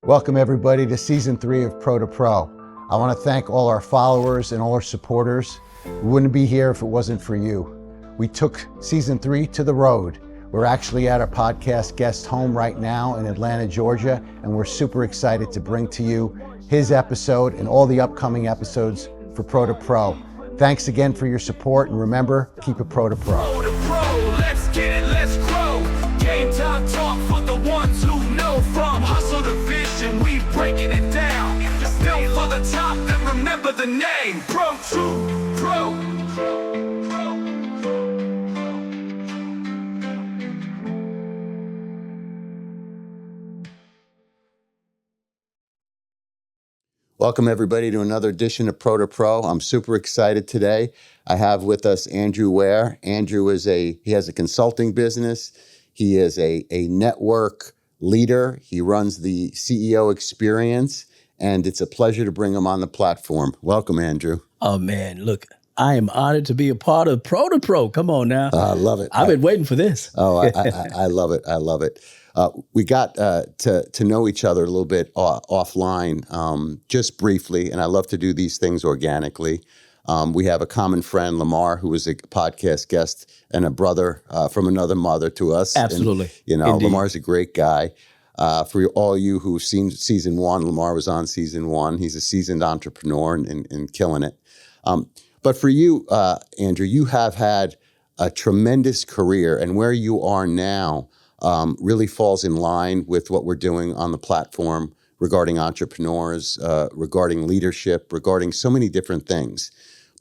Welcome everybody to season 3 of Pro to Pro. I want to thank all our followers and all our supporters. We wouldn't be here if it wasn't for you. We took season 3 to the road. We're actually at our podcast guest home right now in Atlanta, Georgia, and we're super excited to bring to you his episode and all the upcoming episodes for Pro to Pro. Thanks again for your support, and remember, keep it Pro to Pro. Pro to Pro, let's get it, let's grow. Game time talk for the ones who know. From hustle to vision, we breaking it down. Still for the top, then remember the name. Pro to Pro. Welcome everybody to another edition of Pro to Pro. I'm super excited today. I have with us Andrew Ware. Andrew has a consulting business. He is a network leader. He runs the CEO experience, and it's a pleasure to bring him on the platform. Welcome, Andrew. Oh man, look, I am honored to be a part of Pro to Pro. Come on now. I love it. I've been waiting for this. I love it. I love it. We got to know each other a little bit offline, just briefly, and I love to do these things organically. We have a common friend, Lamar, who was a podcast guest and a brother from another mother to us. Absolutely. And, Indeed. Lamar's a great guy. For all you who've seen season 1, Lamar was on season 1. He's a seasoned entrepreneur and killing it. But for you, Andrew, you have had a tremendous career, and where you are now really falls in line with what we're doing on the platform regarding entrepreneurs, regarding leadership, regarding so many different things.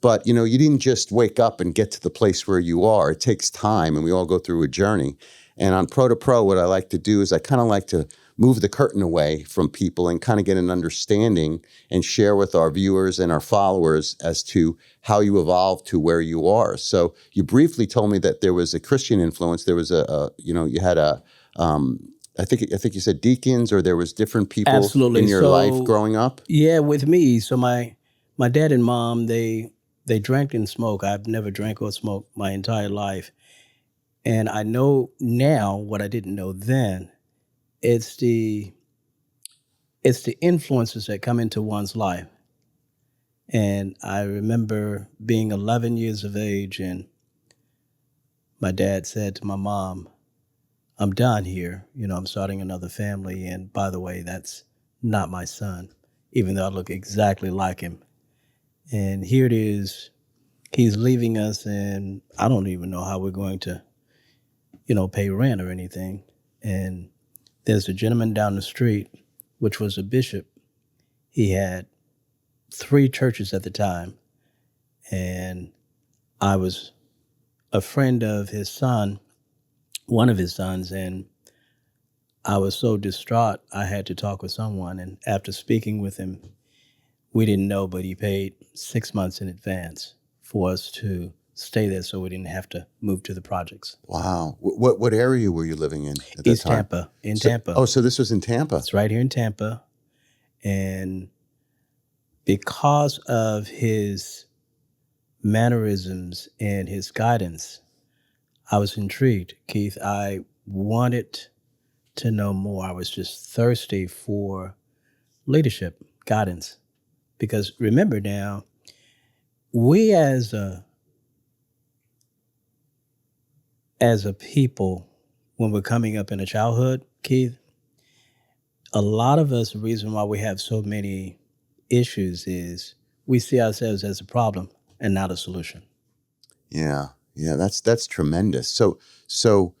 But, you didn't just wake up and get to the place where you are. It takes time, and we all go through a journey. And on Pro to Pro, what I like to do is I kind of like to move the curtain away from people and kind of get an understanding and share with our viewers and our followers as to how you evolved to where you are. So you briefly told me that there was a Christian influence. There was you had I think you said deacons, or there was different people Absolutely. in your life growing up. Yeah, with me. So my dad and mom, they drank and smoked. I've never drank or smoked my entire life. And I know now what I didn't know then. It's the influences that come into one's life. And I remember being 11 years of age, and my dad said to my mom, "I'm done here. I'm starting another family. And by the way, that's not my son, even though I look exactly like him." And here it is. He's leaving us, and I don't even know how we're going to, pay rent or anything. And there's a gentleman down the street, which was a bishop. He had 3 churches at the time. And I was a friend of his son, one of his sons, and I was so distraught I had to talk with someone. And after speaking with him, we didn't know, but he paid 6 months in advance for us to stay there so we didn't have to move to the projects. Wow. What area were you living in at that East time? Tampa, Tampa. Oh, so this was in Tampa. It's right here in Tampa. And because of his mannerisms and his guidance, I was intrigued, Keith. I wanted to know more. I was just thirsty for leadership, guidance. Because remember now, we as a people, when we're coming up in a childhood, Keith, a lot of us, the reason why we have so many issues is we see ourselves as a problem and not a solution. Yeah, that's tremendous. So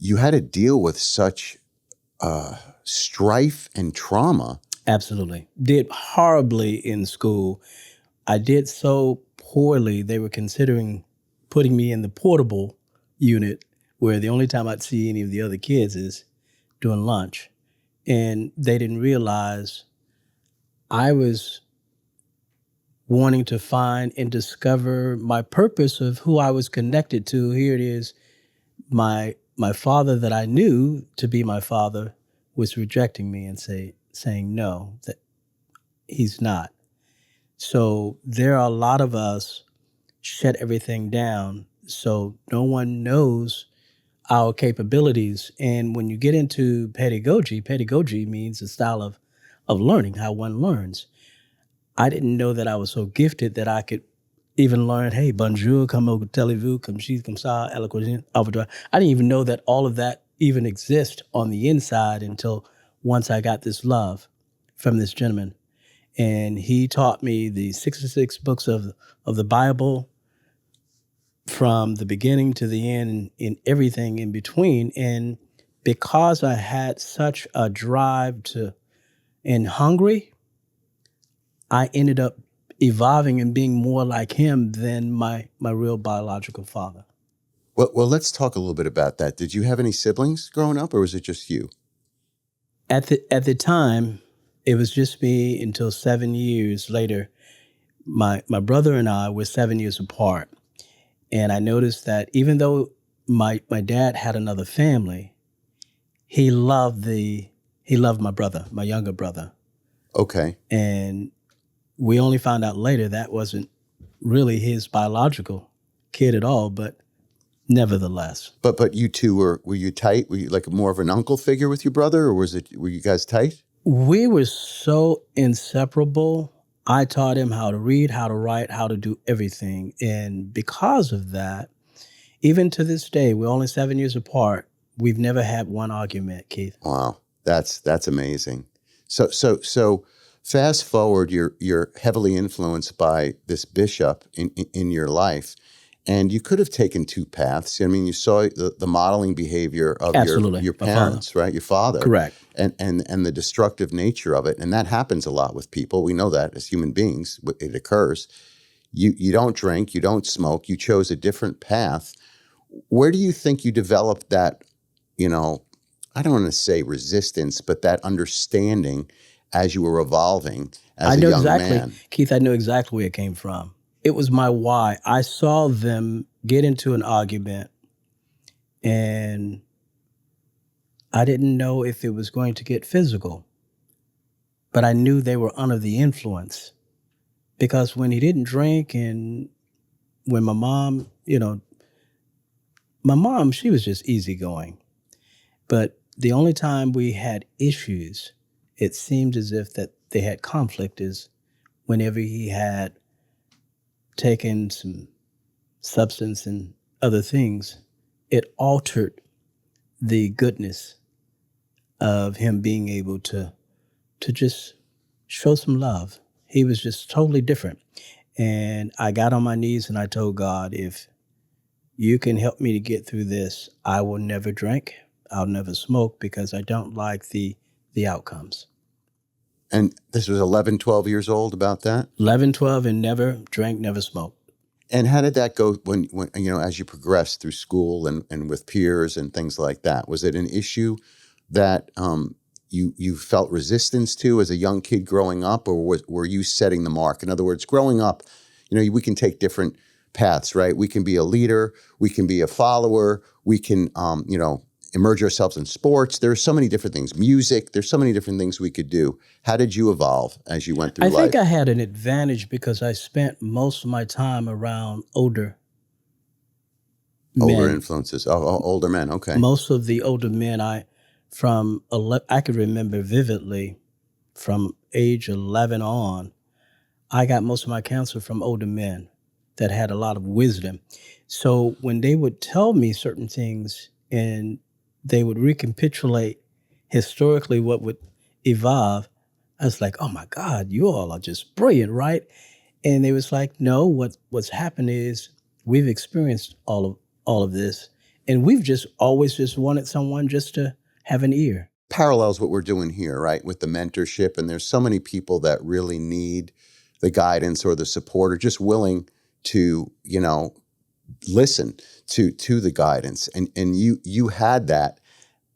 you had to deal with such strife and trauma. Absolutely. Did horribly in school. I did so poorly, they were considering putting me in the portable unit, where the only time I'd see any of the other kids is during lunch. And they didn't realize I was wanting to find and discover my purpose of who I was connected to. Here it is. My father that I knew to be my father was rejecting me and saying no, that he's not. So there are a lot of us shut everything down so no one knows our capabilities. And when you get into pedagogy means a style of of learning, how one learns. I didn't know that I was so gifted that I could even learn, hey, bonjour, comment allez-vous, comme ci, comme ça, à la cuisine, au revoir. I didn't even know that all of that even exists on the inside until once I got this love from this gentleman. And he taught me the 66 books of the Bible from the beginning to the end and everything in between. And because I had such a drive and hungry, I ended up evolving and being more like him than my real biological father. Well, let's talk a little bit about that. Did you have any siblings growing up, or was it just you? At the time, it was just me until 7 years later. My brother and I were 7 years apart. And I noticed that even though my dad had another family, he loved my brother, my younger brother. Okay. And we only found out later that wasn't really his biological kid at all, but nevertheless. But you two were you tight? Were you like more of an uncle figure with your brother, or were you guys tight? We were so inseparable. I taught him how to read, how to write, how to do everything. And because of that, even to this day, we're only 7 years apart. We've never had one argument, Keith. Wow, that's amazing. So fast forward, you're heavily influenced by this bishop in your life, and you could have taken two paths. I mean, you saw the modeling behavior of your parents, right? Your father, correct, and the destructive nature of it, and that happens a lot with people. We know that as human beings, it occurs. You don't drink, you don't smoke. You chose a different path. Where do you think you developed that? I don't want to say resistance, but that understanding as you were evolving as a young man. Keith, I knew exactly where it came from. It was my why. I saw them get into an argument, and I didn't know if it was going to get physical, but I knew they were under the influence. Because when he didn't drink, and when my mom, she was just easygoing. But the only time we had issues, it seemed as if that they had conflict, is whenever he had taken some substance and other things. It altered the goodness of him being able to just show some love. He was just totally different. And I got on my knees and I told God, if you can help me to get through this, I will never drink. I'll never smoke, because I don't like the outcomes. And this was 11, 12 years old, about that? 11, 12, and never drank, never smoked. And how did that go when as you progressed through school and with peers and things like that? Was it an issue that you felt resistance to as a young kid growing up, or were you setting the mark? In other words, growing up, we can take different paths, right? We can be a leader, we can be a follower, we can, immerse ourselves in sports. There are so many different things. Music, there's so many different things we could do. How did you evolve as you went through life? I think I had an advantage because I spent most of my time around older men. Influences, older men, okay. Most of the older men, I could remember vividly from age 11 on, I got most of my counsel from older men that had a lot of wisdom. So when they would tell me certain things and they would recapitulate historically what would evolve, I was like, oh my God, you all are just brilliant, right? And they was like, no, what's happened is we've experienced all of this, and we've just always just wanted someone just to have an ear. Parallels what we're doing here, right, with the mentorship, and there's so many people that really need the guidance or the support, or just willing to, listen to the guidance. And you had that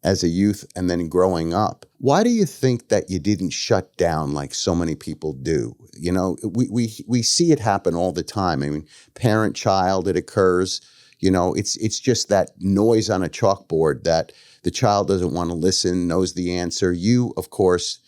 as a youth and then growing up. Why do you think that you didn't shut down like so many people do? We see it happen all the time. I mean, parent-child, it occurs. It's just that noise on a chalkboard that the child doesn't want to listen, knows the answer. You, of course,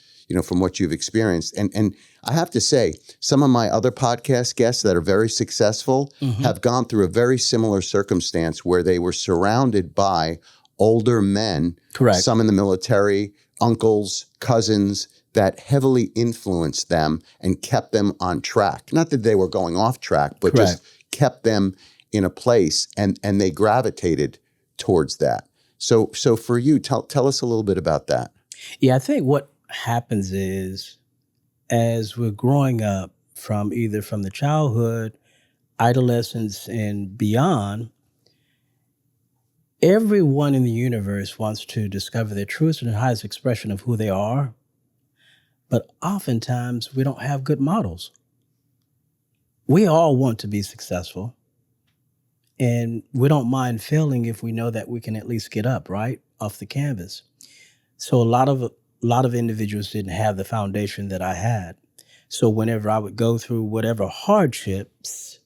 from what you've experienced. And I have to say, some of my other podcast guests that are very successful have gone through a very similar circumstance where they were surrounded by older men, correct, some in the military, uncles, cousins, that heavily influenced them and kept them on track. Not that they were going off track, but Correct. just kept them in a place, and they gravitated towards that. So for you, tell us a little bit about that. Yeah, I think what happens is as we're growing up from the childhood, adolescence, and beyond, everyone in the universe wants to discover their truest and highest expression of who they are. But oftentimes we don't have good models. We all want to be successful, and we don't mind failing if we know that we can at least get up, right, off the canvas. So a lot of individuals didn't have the foundation that I had. So whenever I would go through whatever hardships,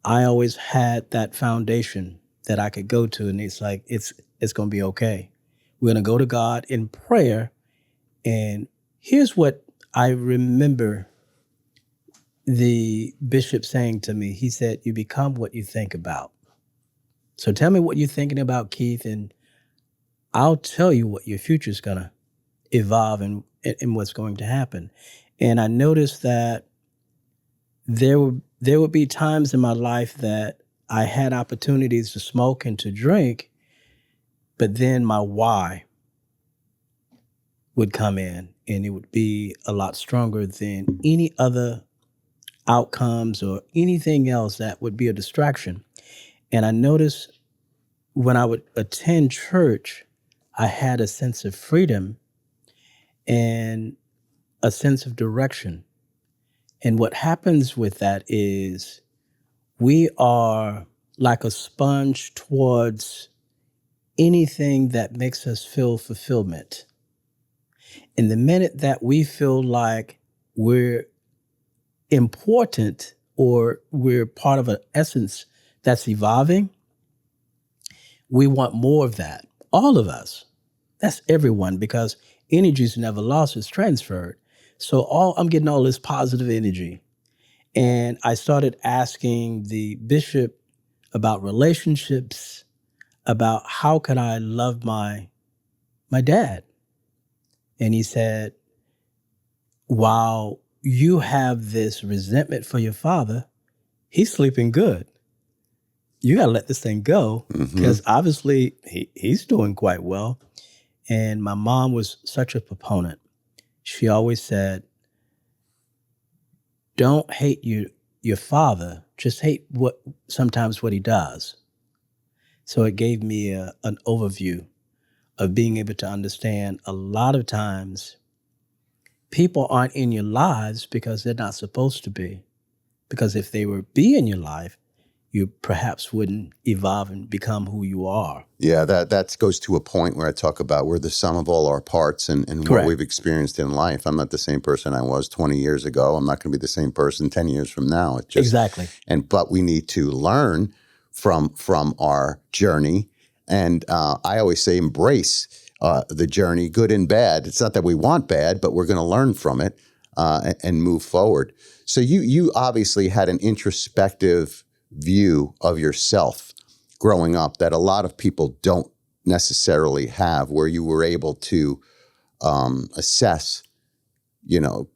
I always had that foundation that I could go to, and it's like, it's going to be okay. We're going to go to God in prayer. And here's what I remember the bishop saying to me. He said, "You become what you think about." So tell me what you're thinking about, Keith, and I'll tell you what your future is going to evolve and what's going to happen. And I noticed that there would be times in my life that I had opportunities to smoke and to drink, but then my why would come in, and it would be a lot stronger than any other outcomes or anything else that would be a distraction. And I noticed when I would attend church, I had a sense of freedom and a sense of direction. And what happens with that is we are like a sponge towards anything that makes us feel fulfillment. And the minute that we feel like we're important or we're part of an essence that's evolving, we want more of that. All of us. That's everyone, because energy is never lost, it's transferred. So I'm getting all this positive energy. And I started asking the bishop about relationships, about how could I love my dad. And he said, while you have this resentment for your father, he's sleeping good. You got to let this thing go, because obviously he's doing quite well. And my mom was such a proponent. She always said, don't hate your father, just hate sometimes what he does. So it gave me an overview of being able to understand a lot of times people aren't in your lives because they're not supposed to be. Because if they were be in your life, you perhaps wouldn't evolve and become who you are. Yeah, that goes to a point where I talk about we're the sum of all our parts and what Correct. we've experienced in life. I'm not the same person I was 20 years ago. I'm not going to be the same person 10 years from now. It's just, Exactly. But we need to learn from our journey. And I always say embrace the journey, good and bad. It's not that we want bad, but we're going to learn from it and move forward. So you obviously had an introspective view of yourself growing up that a lot of people don't necessarily have, where you were able to assess,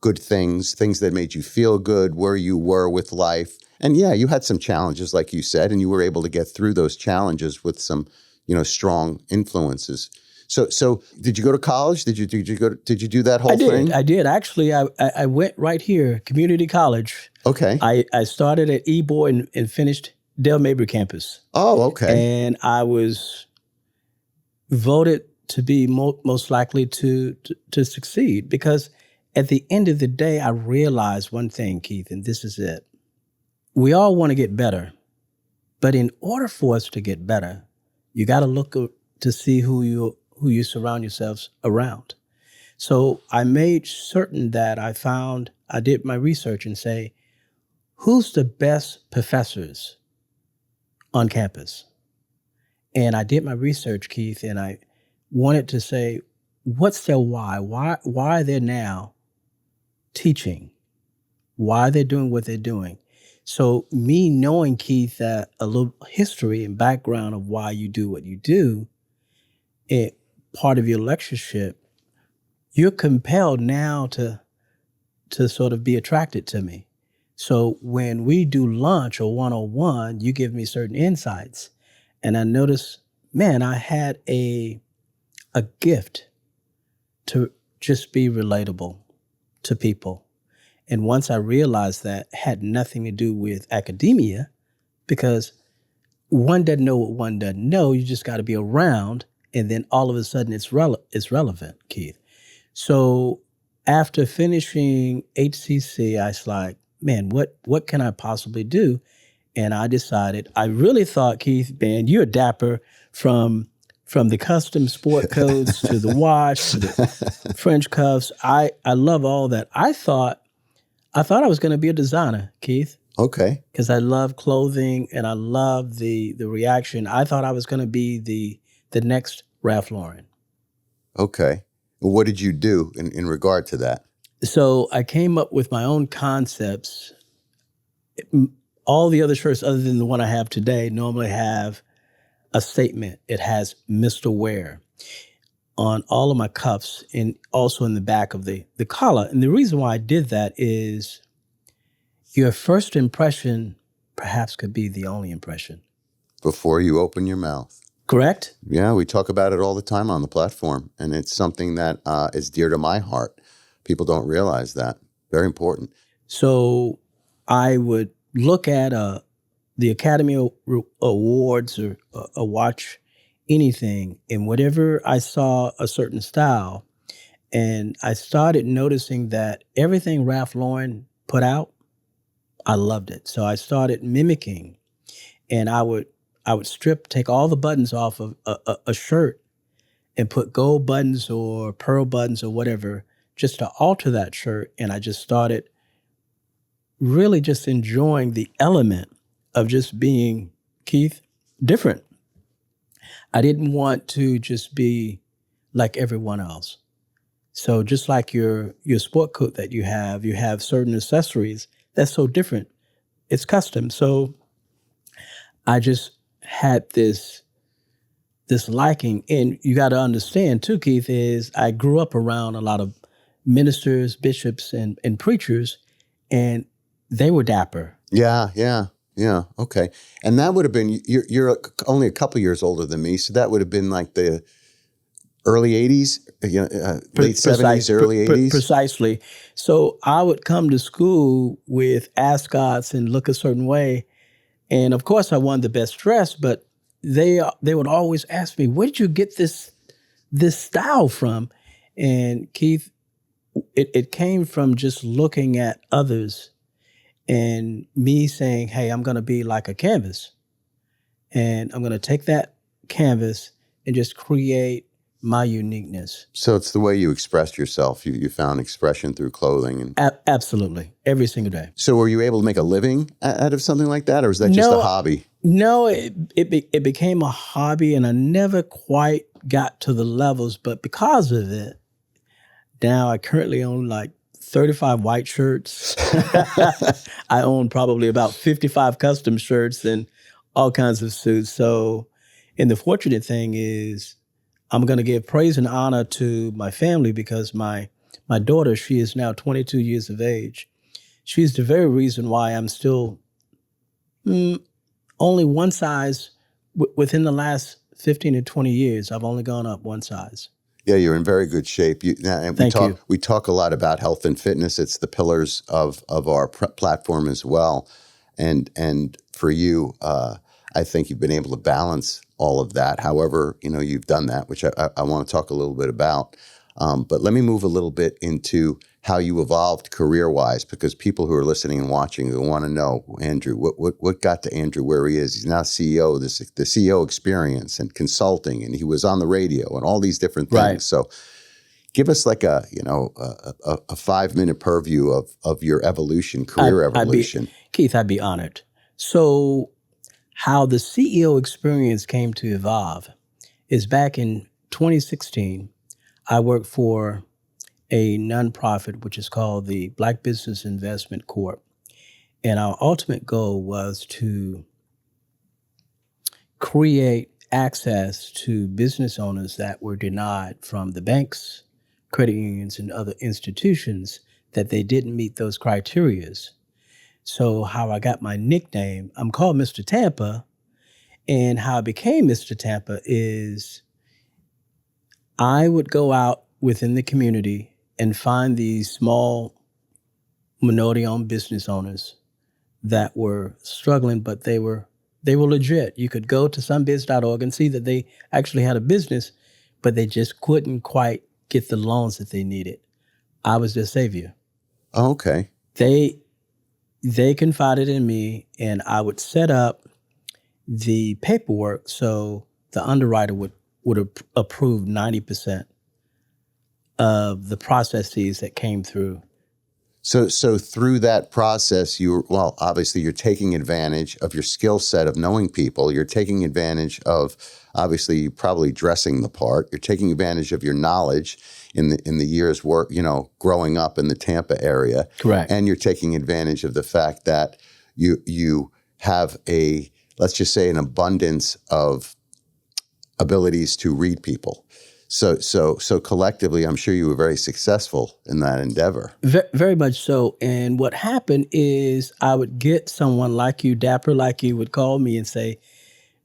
good things that made you feel good, where you were with life. And yeah, you had some challenges, like you said, and you were able to get through those challenges with some, strong influences. So did you go to college? Did you do that whole thing? I did. Actually, I went right here, community college. Okay. I started at Ybor and finished Del Mabry campus. Oh, okay. And I was voted to be most likely to succeed, because at the end of the day, I realized one thing, Keith, and this is it. We all want to get better, but in order for us to get better, you got to look to see who you surround yourselves around. So I made certain that I did my research and say, who's the best professors on campus? And I did my research, Keith, and I wanted to say, what's their why? Why are they now teaching? Why are they doing what they're doing? So me knowing, Keith, that a little history and background of why you do what you do, part of your lectureship, you're compelled now to sort of be attracted to me. So when we do lunch or one-on-one, you give me certain insights. And I noticed, man, I had a gift to just be relatable to people. And once I realized that, it had nothing to do with academia, because one doesn't know what one doesn't know. You just got to be around, and then all of a sudden it's relevant, Keith. So after finishing HCC, I was like, man, what can I possibly do? And I decided, I really thought, Keith, man, you're dapper from the custom sport coats to the watch to the French cuffs. I love all that. I thought I was going to be a designer, Keith. Okay. Because I love clothing and I love the reaction. I thought I was going to be the next Ralph Lauren. Okay. What did you do in regard to that? So I came up with my own concepts. All the other shirts other than the one I have today normally have a statement. It has Mr. Ware on all of my cuffs and also in the back of the collar. And the reason why I did that is your first impression perhaps could be the only impression. Before you open your mouth. Correct? Yeah, we talk about it all the time on the platform, and it's something that is dear to my heart. People don't realize that. Very important. So I would look at the Academy Awards or watch anything, and whatever I saw a certain style, and I started noticing that everything Ralph Lauren put out, I loved it. So I started mimicking, and I would take all the buttons off of a shirt and put gold buttons or pearl buttons or whatever just to alter that shirt. And I just started really just enjoying the element of just being, Keith, different. I didn't want to just be like everyone else. So just like your sport coat that you have certain accessories that's so different. It's custom. So I just had this liking. And you got to understand too, Keith, is I grew up around a lot of ministers, bishops, and preachers, and they were dapper. Yeah. Okay. And that would have been, you're only a couple years older than me, so that would have been like the early 80s, late 70s, early 80s? Precisely. So I would come to school with ascots and look a certain way. And of course I wanted the best dress, but they would always ask me, where did you get this style from? And Keith, it came from just looking at others and me saying, hey, I'm going to be like a canvas. And I'm going to take that canvas and just create my uniqueness. So it's the way you expressed yourself. You found expression through clothing. And absolutely. Every single day. So were you able to make a living out of something like that, or was that just a hobby? No, it became a hobby, and I never quite got to the levels. But because of it, now I currently own like 35 white shirts. I own probably about 55 custom shirts and all kinds of suits. So, and the fortunate thing is I'm going to give praise and honor to my family, because my daughter, she is now 22 years of age. She's the very reason why I'm still only one size within the last 15 to 20 years. I've only gone up one size. Yeah, you're in very good shape. Thank you. We talk a lot about health and fitness. It's the pillars of our platform as well. And for you, I think you've been able to balance all of that. However, you've done that, which I want to talk a little bit about. But let me move a little bit into how you evolved career-wise, because people who are listening and watching, they want to know, Andrew, what got to Andrew where he is? He's now CEO of the CEO experience and consulting, and he was on the radio and all these different things. Right. So give us like a 5-minute purview of your evolution, career evolution. Keith, I'd be honored. So how the CEO experience came to evolve is back in 2016, I worked for a nonprofit, which is called the Black Business Investment Corp. And our ultimate goal was to create access to business owners that were denied from the banks, credit unions and other institutions that they didn't meet those criterias. So how I got my nickname, I'm called Mr. Tampa, and how I became Mr. Tampa is I would go out within the community and find these small minority-owned business owners that were struggling, but they were legit. You could go to somebiz.org and see that they actually had a business, but they just couldn't quite get the loans that they needed. I was their savior. Oh, okay. They confided in me, and I would set up the paperwork so the underwriter would approve 90% of the processes that came through. So through that process, obviously you're taking advantage of your skill set of knowing people. You're taking advantage of, obviously, probably dressing the part. You're taking advantage of your knowledge in the years work, growing up in the Tampa area. Correct. And you're taking advantage of the fact that you have let's just say, an abundance of abilities to read people. So collectively, I'm sure you were very successful in that endeavor. Very much so. And what happened is I would get someone like you, dapper like you, would call me and say,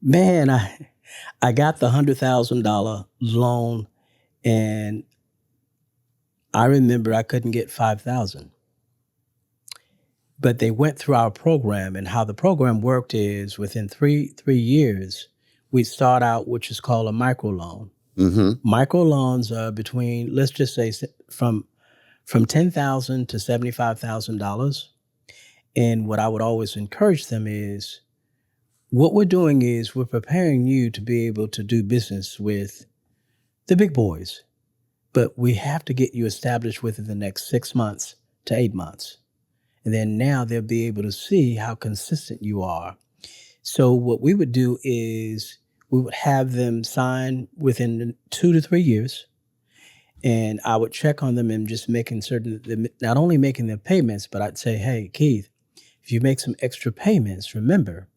man, I got the $100,000 loan, and I remember I couldn't get $5,000. But they went through our program, and how the program worked is within three years, we'd start out, which is called a microloan. Mm-hmm. Microloans are between, let's just say, from $10,000 to $75,000. And what I would always encourage them is, what we're doing is we're preparing you to be able to do business with the big boys, but we have to get you established within the next 6 months to 8 months. And then now they'll be able to see how consistent you are. So what we would do is we would have them sign within 2 to 3 years. And I would check on them and just making certain that they're not only making their payments, but I'd say, hey, Keith, if you make some extra payments, remember,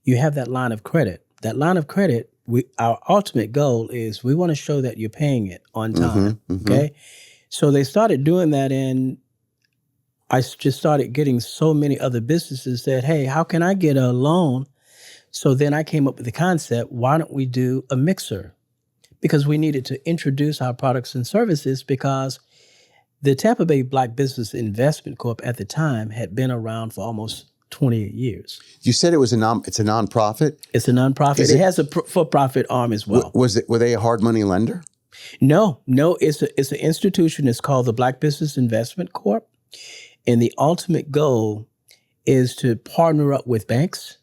you have that line of credit. That line of credit, our ultimate goal is we want to show that you're paying it on time. Mm-hmm, mm-hmm. Okay. So they started doing that, and I just started getting so many other businesses that, hey, how can I get a loan? So then I came up with the concept, why don't we do a mixer? Because we needed to introduce our products and services, because the Tampa Bay Black Business Investment Corp at the time had been around for almost 28 years. You said it's a nonprofit? It's a nonprofit. It has a for-profit arm as well. Were they a hard money lender? No, it's an institution. It's called the Black Business Investment Corp. And the ultimate goal is to partner up with banks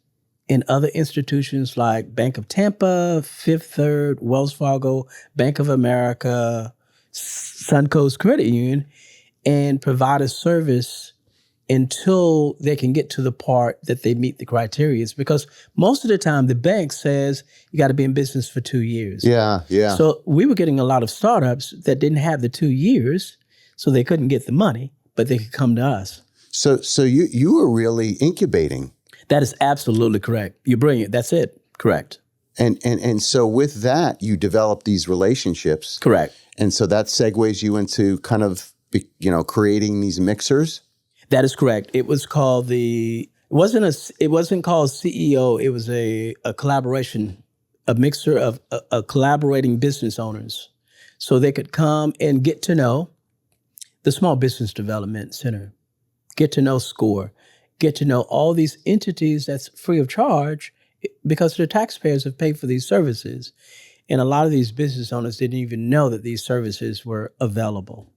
and other institutions like Bank of Tampa, Fifth Third, Wells Fargo, Bank of America, Suncoast Credit Union, and provide a service until they can get to the part that they meet the criteria. Because most of the time the bank says you got to be in business for 2 years. Yeah. So we were getting a lot of startups that didn't have the 2 years, so they couldn't get the money, but they could come to us. So you were really incubating. That is absolutely correct. You're brilliant. That's it. Correct. And so with that, you develop these relationships. Correct. And so that segues you into kind of, creating these mixers. That is correct. It was called it wasn't called CEO. It was a collaboration, a mixer of collaborating business owners. So they could come and get to know the Small Business Development Center, get to know SCORE, get to know all these entities that's free of charge because the taxpayers have paid for these services. And a lot of these business owners didn't even know that these services were available.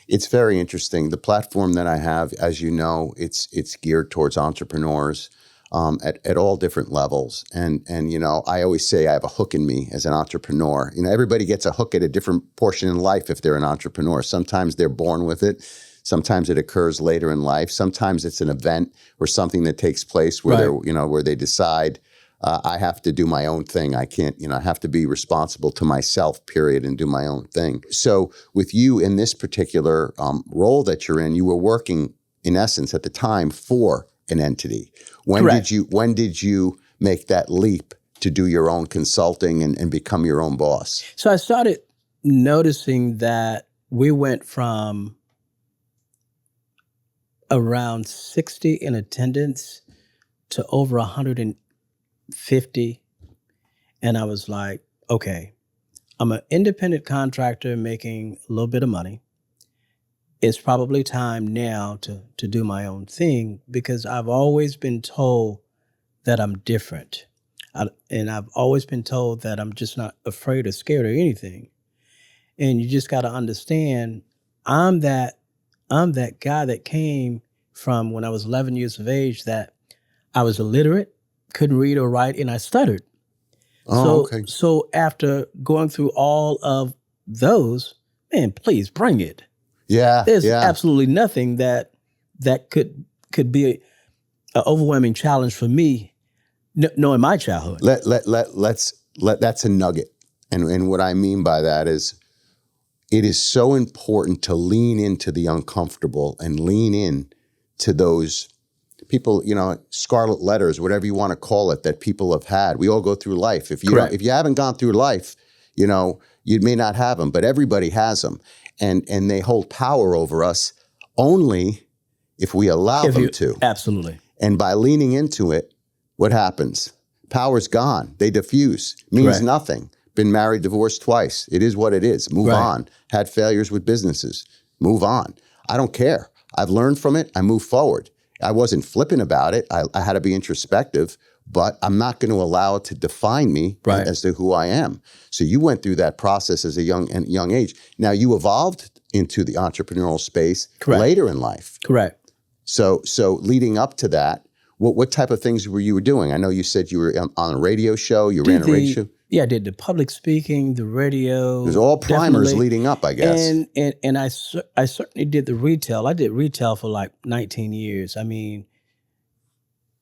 It's very interesting. The platform that I have, as you know, it's geared towards entrepreneurs at all different levels. And I always say I have a hook in me as an entrepreneur. Everybody gets a hook at a different portion in life if they're an entrepreneur. Sometimes they're born with it. Sometimes it occurs later in life. Sometimes it's an event or something that takes place where where they decide I have to do my own thing. I can't, I have to be responsible to myself, period, and do my own thing. So with you in this particular role that you're in, you were working in essence at the time for an entity. When did you make that leap to do your own consulting and become your own boss? So I started noticing that we went from around 60 in attendance to over 150. And I was like, okay, I'm an independent contractor making a little bit of money. It's probably time now to do my own thing, because I've always been told that I'm different. And I've always been told that I'm just not afraid or scared or anything. And you just got to understand, I'm that guy that came from when I was 11 years of age, that I was illiterate, couldn't read or write, and I stuttered. Okay. So after going through all of those, man, please bring it. Yeah. There's yeah. absolutely nothing that could be an overwhelming challenge for me, knowing my childhood. Let's that's a nugget. And what I mean by that is, it is so important to lean into the uncomfortable and lean in to those people, scarlet letters, whatever you want to call it, that people have had. We all go through life. If you haven't gone through life, you may not have them, but everybody has them. And they hold power over us only if we allow them to. Absolutely. And by leaning into it, what happens? Power's gone. They diffuse. Means nothing. Been married, divorced twice. It is what it is. Move on. Had failures with businesses. Move on. I don't care. I've learned from it. I move forward. I wasn't flippant about it. I had to be introspective, but I'm not going to allow it to define me as to who I am. So you went through that process as a young age. Now you evolved into the entrepreneurial space later in life. Correct. So leading up to that, what type of things were you doing? I know you said you were on a radio show. You ran a radio show. Yeah, I did the public speaking, the radio. There's all primers leading up, I guess. And I certainly did the retail. I did retail for like 19 years. I mean,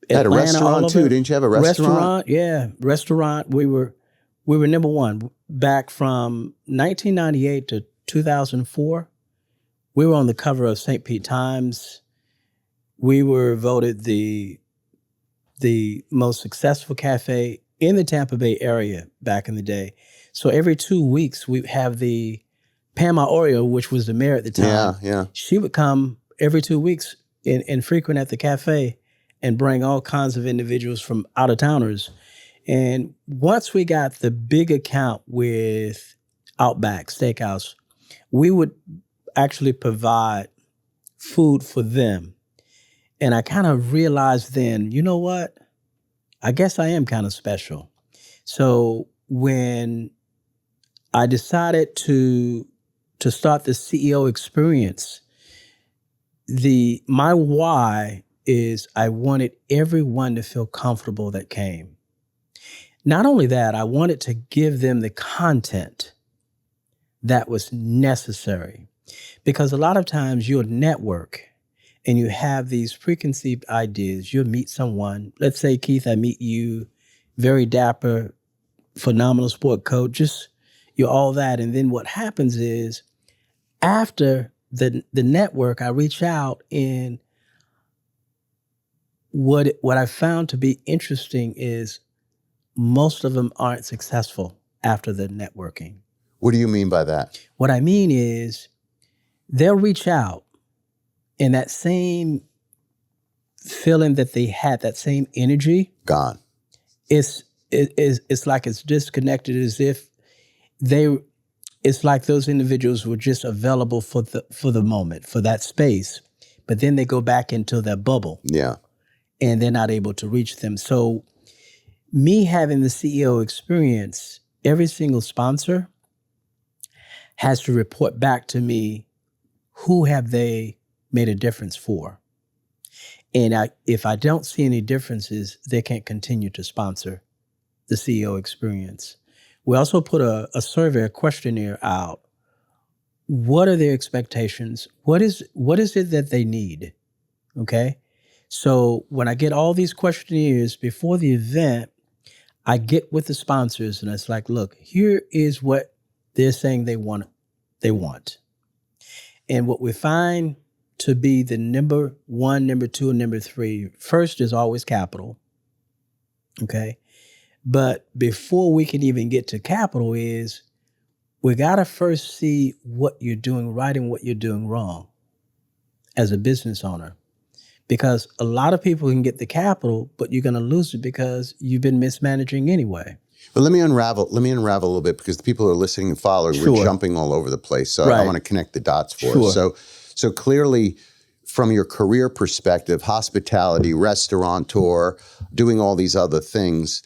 you had a restaurant too, didn't you have a restaurant? Yeah, restaurant. We were number one back from 1998 to 2004. We were on the cover of St. Pete Times. We were voted the most successful cafe in the Tampa Bay area back in the day. So every 2 weeks, we have the Pam Oreo, which was the mayor at the time. Yeah. She would come every 2 weeks and frequent at the cafe and bring all kinds of individuals from out-of-towners. And once we got the big account with Outback Steakhouse, we would actually provide food for them. And I kind of realized then, you know what? I guess I am kind of special. So when I decided to start the CEO experience, my why is I wanted everyone to feel comfortable that came. Not only that, I wanted to give them the content that was necessary. Because a lot of times you'll network and you have these preconceived ideas. You'll meet someone. Let's say, Keith, I meet you, very dapper, phenomenal sport coach, just you're all that. And then what happens is after the network, I reach out, and what I found to be interesting is most of them aren't successful after the networking. What do you mean by that? What I mean is they'll reach out, and that same feeling that they had, that same energy, gone. It's like it's disconnected, as if it's like those individuals were just available for the moment, for that space, but then they go back into their bubble. Yeah. And they're not able to reach them. So me having the CEO experience, every single sponsor has to report back to me, who have they made a difference for? And if I don't see any differences, they can't continue to sponsor the CEO experience. We also put a survey, a questionnaire out. What are their expectations? What is it that they need? Okay. So when I get all these questionnaires before the event, I get with the sponsors and it's like, look, here is what they're saying they want. And what we find to be the number one, number two, and number three, first is always capital. Okay. But before we can even get to capital is we got to first see what you're doing right and what you're doing wrong as a business owner. Because a lot of people can get the capital, but you're going to lose it because you've been mismanaging anyway. But let me unravel a little bit, because the people who are listening and following, we're jumping all over the place. So I want to connect the dots for us. So clearly, from your career perspective, hospitality, restaurateur, doing all these other things,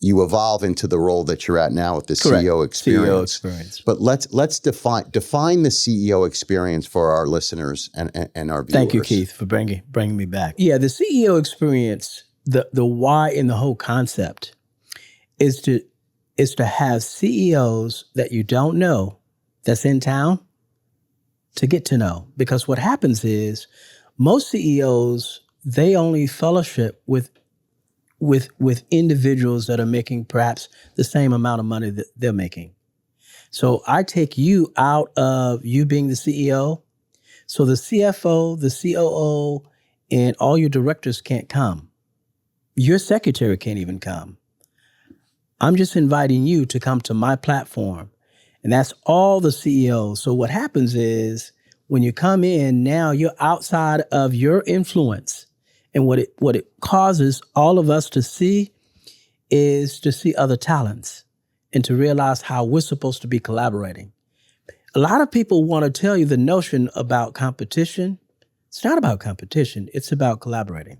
you evolve into the role that you're at now with the CEO experience. But let's define the CEO experience for our listeners and our viewers. Thank you, Keith, for bringing me back. Yeah, the CEO experience, the why in the whole concept is to have CEOs that you don't know that's in town to get to know. Because what happens is most CEOs, they only fellowship with individuals that are making perhaps the same amount of money that they're making. So I take you out of you being the CEO. So the CFO, the COO, and all your directors can't come. Your secretary can't even come. I'm just inviting you to come to my platform. And that's all the CEOs. So what happens is when you come in, now you're outside of your influence. And what it causes all of us to see is to see other talents and to realize how we're supposed to be collaborating. A lot of people want to tell you the notion about competition. It's not about competition. It's about collaborating.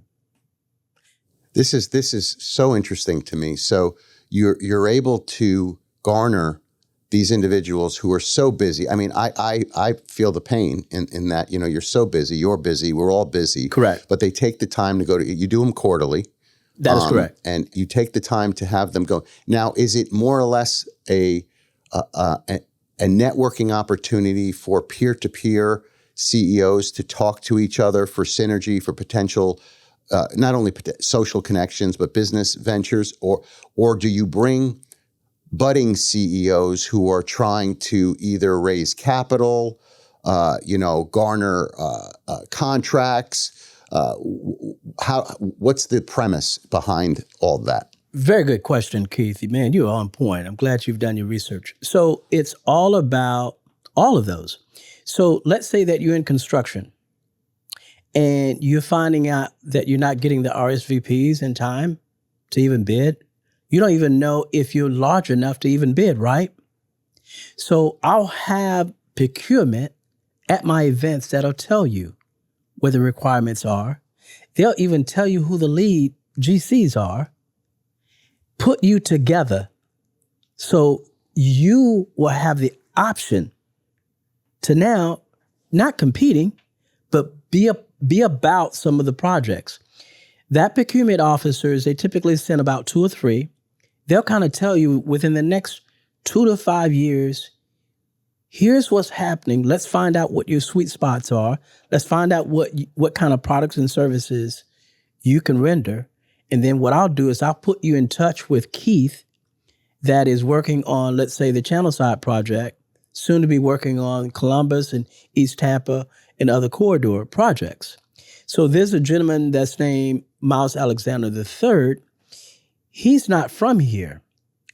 This is so interesting to me. So you're able to garner these individuals who are so busy. I mean, I feel the pain in that, you're so busy, you're busy, we're all busy. Correct. But they take the time to go to, you do them quarterly. That is correct. And you take the time to have them go. Now, is it more or less a networking opportunity for peer-to-peer CEOs to talk to each other for synergy, for potential, not only social connections, but business ventures? Or do you bring budding CEOs who are trying to either raise capital, garner contracts? What's the premise behind all that? Very good question, Keith. Man, you're on point. I'm glad you've done your research. So it's all about all of those. So let's say that you're in construction and you're finding out that you're not getting the RSVPs in time to even bid. You don't even know if you're large enough to even bid, right? So I'll have procurement at my events that'll tell you what the requirements are. They'll even tell you who the lead GCs are, put you together so you will have the option to now not competing, but be about some of the projects. That procurement officers, they typically send about 2 or 3. They'll kind of tell you within the next 2 to 5 years, here's what's happening. Let's find out what your sweet spots are. Let's find out what kind of products and services you can render. And then what I'll do is I'll put you in touch with Keith that is working on, let's say, the Channelside project, soon to be working on Columbus and East Tampa and other corridor projects. So there's a gentleman that's named Miles Alexander III. He's not from here,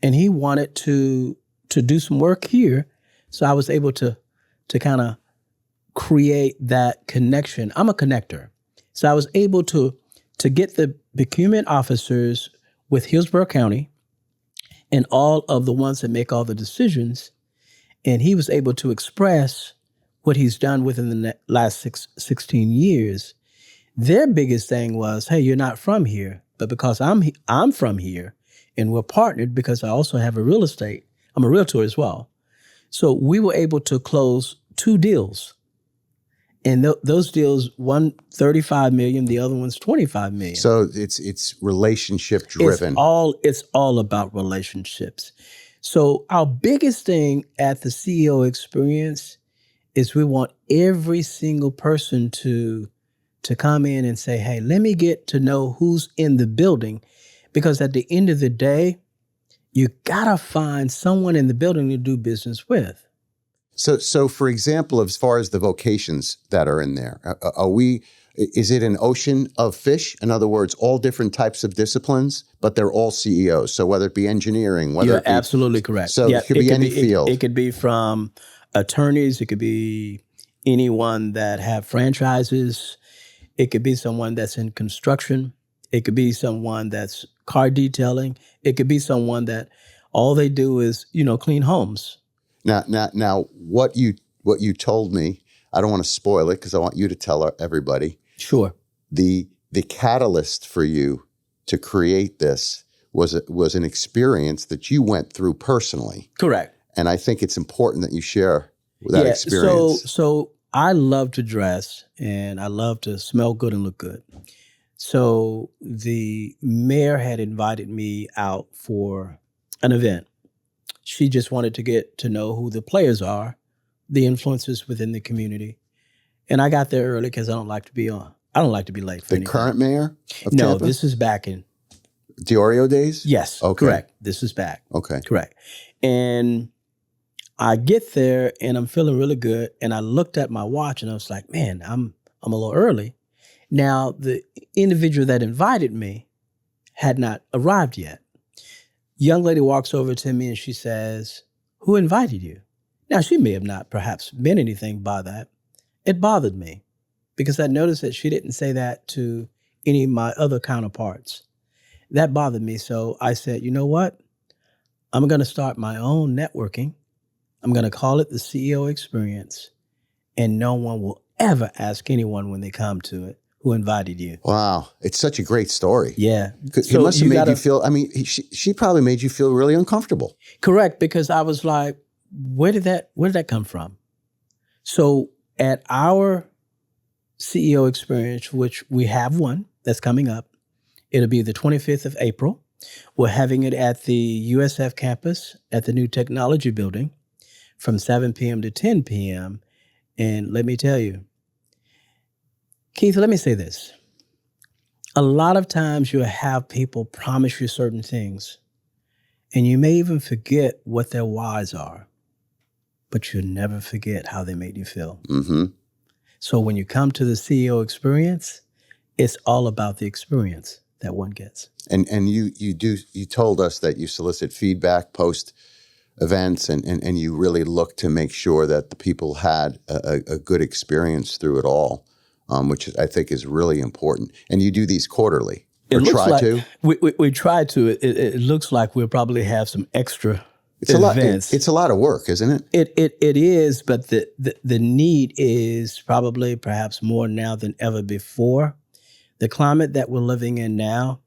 and he wanted to do some work here. So I was able to kind of create that connection. I'm a connector. So I was able to get the procurement officers with Hillsborough County and all of the ones that make all the decisions. And he was able to express what he's done within the last 16 years. Their biggest thing was, hey, you're not from here. But because I'm from here and we're partnered because I also have a real estate, I'm a realtor as well. So we were able to close 2 deals. And those deals, one 35 million, the other one's 25 million. So it's relationship driven. It's all about relationships. So our biggest thing at the CEO experience is we want every single person to come in and say, hey, let me get to know who's in the building. Because at the end of the day, you gotta find someone in the building to do business with. So for example, as far as the vocations that are in there, are we is it an ocean of fish? In other words, all different types of disciplines, but they're all CEOs. So whether it be engineering, whether You're it be absolutely correct. So Yeah, it could be any field. It could be from attorneys. It could be anyone that have franchises. It could be someone that's in construction. It could be someone that's car detailing. It could be someone that all they do is, clean homes. Now, what you told me, I don't want to spoil it because I want you to tell everybody. Sure. The catalyst for you to create this was an experience that you went through personally. Correct. And I think it's important that you share that experience. So I love to dress and I love to smell good and look good. So the mayor had invited me out for an event. She just wanted to get to know who the players are, the influencers within the community. And I got there early because I don't like to be late for The anything. current mayor of No, Tampa? this is back in. Diorio days? Yes, Okay. correct. This is back. Okay. Correct. And I get there and I'm feeling really good. And I looked at my watch and I was like, man, I'm a little early. Now, the individual that invited me had not arrived yet. Young lady walks over to me and she says, who invited you? Now, she may have not perhaps meant anything by that. It bothered me because I noticed that she didn't say that to any of my other counterparts. That bothered me. So I said, you know what? I'm going to start my own networking. I'm going to call it the CEO experience. And no one will ever ask anyone when they come to it, who invited you. Wow. It's such a great story. Yeah. It must have made you feel, she probably made you feel really uncomfortable. Correct. Because I was like, where did that come from? So at our CEO experience, which we have one that's coming up, it'll be the 25th of April. We're having it at the USF campus at the new technology building from 7 p.m. to 10 p.m. And let me tell you, Keith, let me say this. A lot of times you'll have people promise you certain things, and you may even forget what their whys are, but you'll never forget how they made you feel. Mm-hmm. So when you come to the CEO experience, it's all about the experience that one gets. And you told us that you solicit feedback post events and you really look to make sure that the people had a good experience through it all, which I think is really important. And you do these quarterly. We try to. It looks like we'll probably have some extra events. It's a lot of work, isn't it? It is, but the need is probably perhaps more now than ever before. The climate that we're living in now,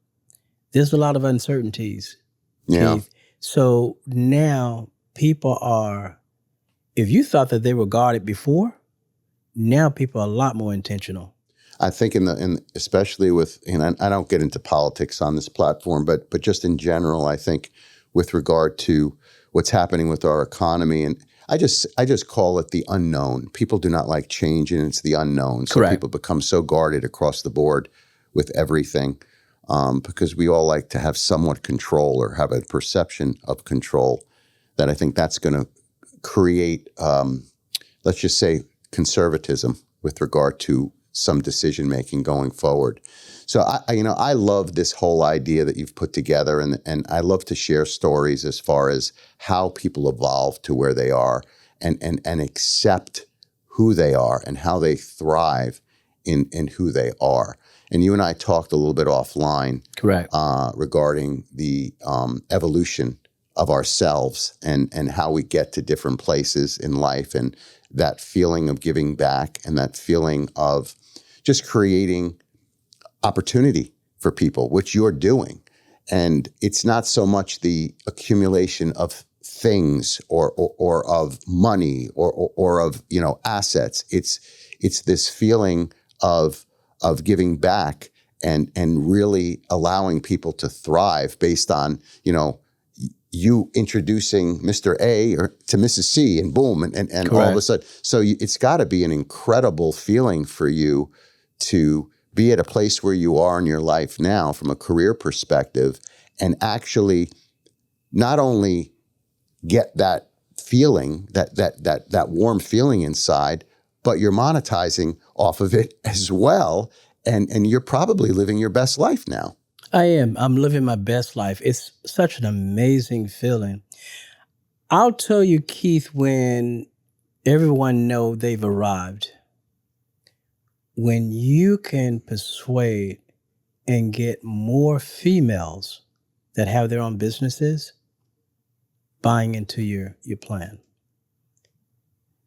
there's a lot of uncertainties. Yeah. Keith. So now people are, if you thought that they were guarded before, now people are a lot more intentional. I think especially with, I don't get into politics on this platform, but just in general, I think with regard to what's happening with our economy, and I just call it the unknown. People do not like change, and it's the unknown. So Correct. People become so guarded across the board with everything because we all like to have somewhat control or have a perception of control that I think that's going to create, let's just say, conservatism with regard to some decision making going forward. So I love this whole idea that you've put together, and I love to share stories as far as how people evolve to where they are and accept who they are and how they thrive in who they are. And you and I talked a little bit offline, Correct, regarding the evolution of ourselves and how we get to different places in life, and that feeling of giving back and that feeling of just creating opportunity for people, which you're doing. And it's not so much the accumulation of things or of money or of assets. It's this feeling of giving back and really allowing people to thrive based on you introducing Mr. A to Mrs. C, and boom, and all of a sudden. So it's got to be an incredible feeling for you to be at a place where you are in your life now from a career perspective and actually not only get that feeling, that warm feeling inside, but you're monetizing off of it as well. And you're probably living your best life now. I am. I'm living my best life. It's such an amazing feeling. I'll tell you, Keith, when everyone know they've arrived, when you can persuade and get more females that have their own businesses buying into your plan.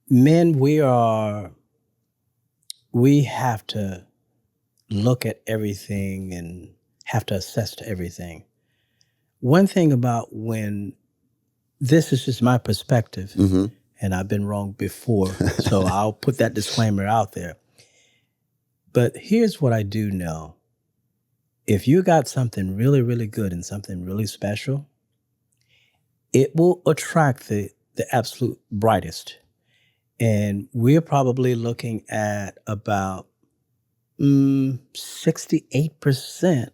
Men, we have to look at everything and have to assess to everything. One thing about when, this is just my perspective, and I've been wrong before, so I'll put that disclaimer out there. But here's what I do know. If you got something really, really good and something really special, it will attract the absolute brightest. And we're probably looking at about 68%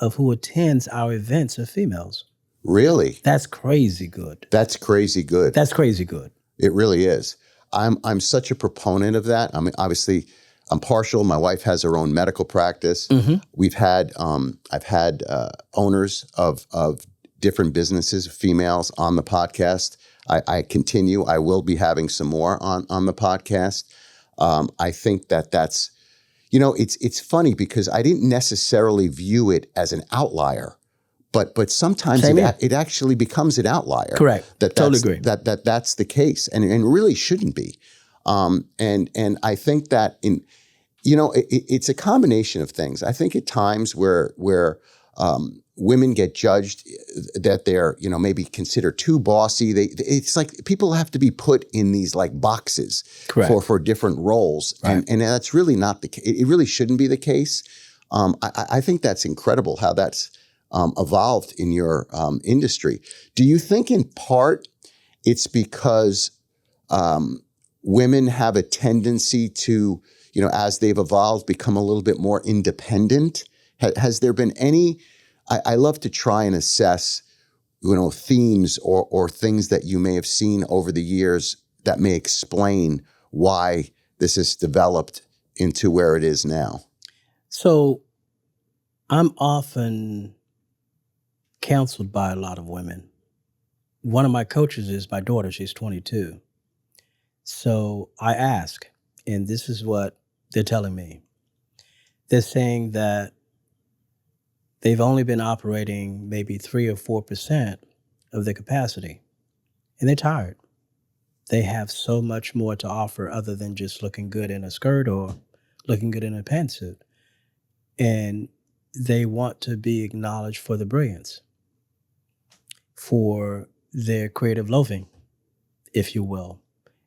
of who attends our events are females. Really? That's crazy good. That's crazy good. That's crazy good. It really is. I'm such a proponent of that. I mean, obviously, I'm partial. My wife has her own medical practice. We've had I've had owners of different businesses, females, on the podcast. I continue. I will be having some more on the podcast. I think that's, it's funny because I didn't necessarily view it as an outlier, but sometimes it actually becomes an outlier. Correct. Totally agree. That's the case, and really shouldn't be. And I think that it's a combination of things. I think at times where women get judged that they're, maybe considered too bossy. It's like people have to be put in these like boxes for different roles. Right. And that's really not the case. It really shouldn't be the case. I think that's incredible how that's evolved in your industry. Do you think in part it's because women have a tendency to, as they've evolved, become a little bit more independent? Has there been any, I love to try and assess, themes or things that you may have seen over the years that may explain why this has developed into where it is now. So I'm often counseled by a lot of women. One of my coaches is my daughter. She's 22. So I ask, and this is what they're telling me. They're saying that they've only been operating maybe 3 or 4% of their capacity, and they're tired. They have so much more to offer other than just looking good in a skirt or looking good in a pantsuit. And they want to be acknowledged for the brilliance, for their creative loafing, if you will.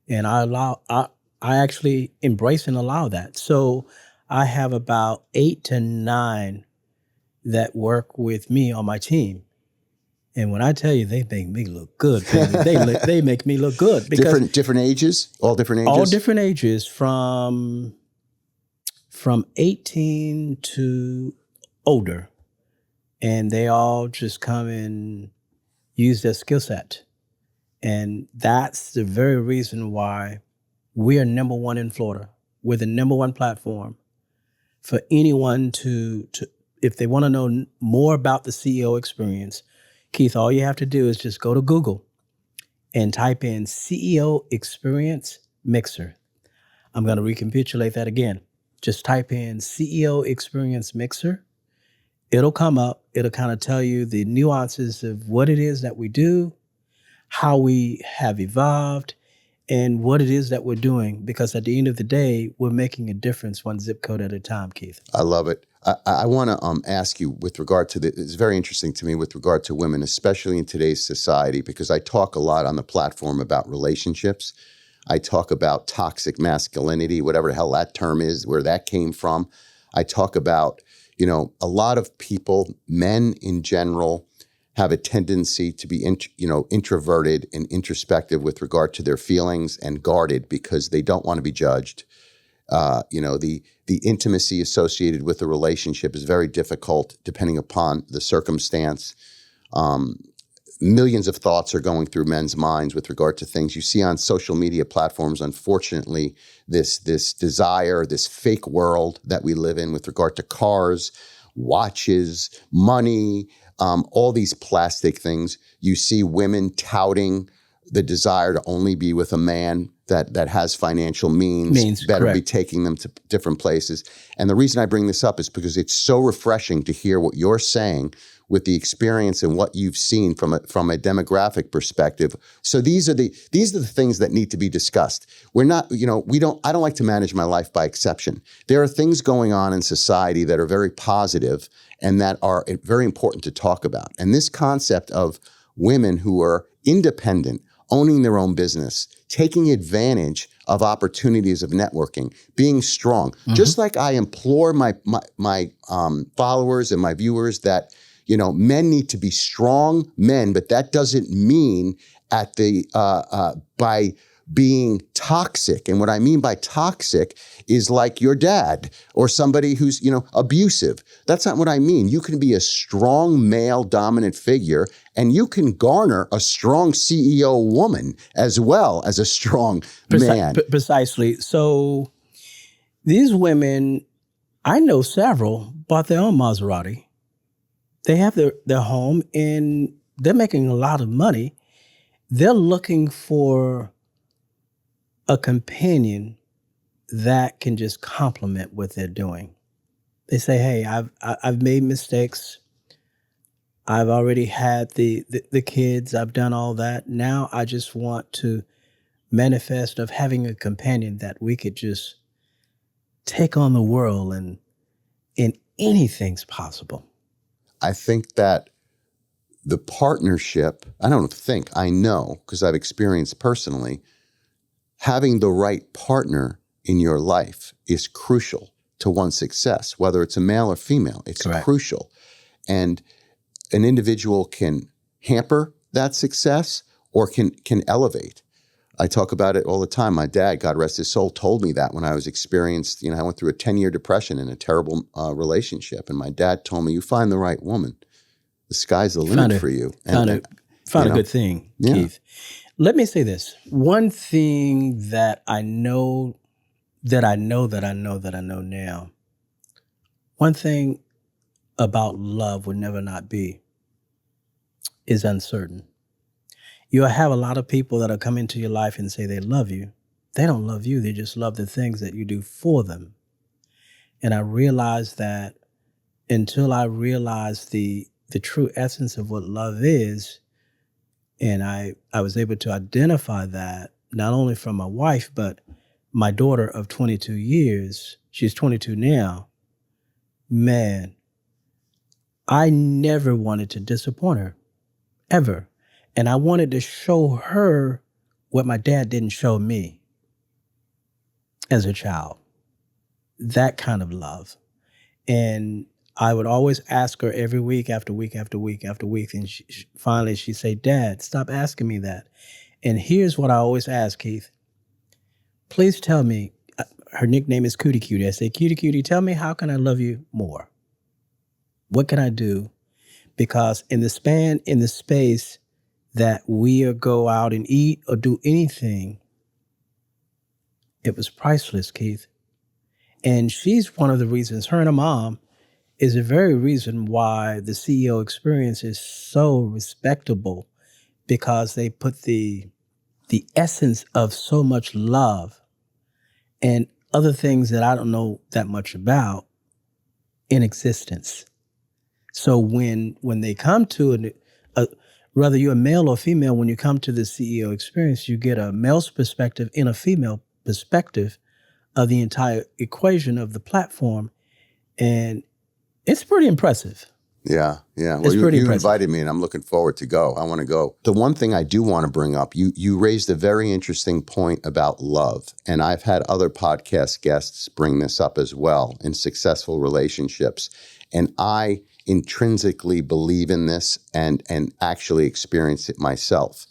And I actually embrace and allow that. So I have about 8 to 9 that work with me on my team. And when I tell you they make me look good, baby, they make me look good. Because different ages? All different ages? All different ages, from 18 to older. And they all just come and use their skill set. And that's the very reason why we are number one in Florida. We're the number one platform for anyone to if they want to know more about the CEO experience. Keith, all you have to do is just go to Google and type in CEO Experience Mixer. I'm going to recapitulate that again. Just type in CEO Experience Mixer. It'll come up. It'll kind of tell you the nuances of what it is that we do, how we have evolved, and what it is that we're doing. Because at the end of the day, we're making a difference one zip code at a time, Keith. I love it. I want to ask you with regard to it's very interesting to me with regard to women, especially in today's society, because I talk a lot on the platform about relationships. I talk about toxic masculinity, whatever the hell that term is, where that came from. I talk about, a lot of people, men in general, have a tendency to be, introverted and introspective with regard to their feelings and guarded because they don't want to be judged. The intimacy associated with the relationship is very difficult depending upon the circumstance. millions of thoughts are going through men's minds with regard to things you see on social media platforms. Unfortunately, this desire, this fake world that we live in with regard to cars, watches, money, all these plastic things. You see women touting the desire to only be with a man that has financial means better correct. be taking them to different places. And the reason I bring this up is because it's so refreshing to hear what you're saying with the experience and what you've seen from a demographic perspective. So these are the things that need to be discussed. We're not, I don't like to manage my life by exception. There are things going on in society that are very positive and that are very important to talk about. And this concept of women who are independent, owning their own business, taking advantage of opportunities of networking, being strong. Just like I implore my followers and my viewers that, men need to be strong men, but that doesn't mean by being toxic. And what I mean by toxic is like your dad or somebody who's, abusive. That's not what I mean. You can be a strong male dominant figure and you can garner a strong CEO woman as well as a strong man. Precisely. So these women, I know several, bought their own Maserati. They have their home and they're making a lot of money. They're looking for a companion that can just complement what they're doing. They say, hey, I've made mistakes. I've already had the kids. I've done all that. Now I just want to manifest of having a companion that we could just take on the world and anything's possible. I think that the partnership, I know, because I've experienced personally, having the right partner in your life is crucial to one's success, whether it's a male or female. It's Correct. Crucial. And an individual can hamper that success or can elevate. I talk about it all the time. My dad, God rest his soul, told me that when I was experienced, I went through a 10-year depression in a terrible relationship. And my dad told me, you find the right woman, the sky's the limit for you. Found a good thing, yeah. Keith. Let me say this. One thing that I know now, one thing about love would never not be is uncertain. You'll have a lot of people that'll come into your life and say they love you. They don't love you. They just love the things that you do for them. And I realized that until I realized the true essence of what love is, and I was able to identify that not only from my wife, but my daughter of 22 years, she's 22 now, man, I never wanted to disappoint her, ever. And I wanted to show her what my dad didn't show me as a child, that kind of love. And I would always ask her every week after week after week after week. And finally she'd say, Dad, stop asking me that. And here's what I always ask, Keith. Please tell me, her nickname is Cootie Cutie. I say, Cutie Cutie, tell me, how can I love you more? What can I do? Because in the space that we go out and eat or do anything, it was priceless, Keith. And she's one of the reasons, her and her mom, is the very reason why the CEO experience is so respectable, because they put the essence of so much love and other things that I don't know that much about in existence. So when they come to whether you're a male or female, when you come to the CEO experience, you get a male's perspective and a female perspective of the entire equation of the platform. And it's pretty impressive. Yeah. Well, you invited me and I'm looking forward to go. I want to go. The one thing I do want to bring up, you raised a very interesting point about love. And I've had other podcast guests bring this up as well in successful relationships. And I intrinsically believe in this and actually experience it myself.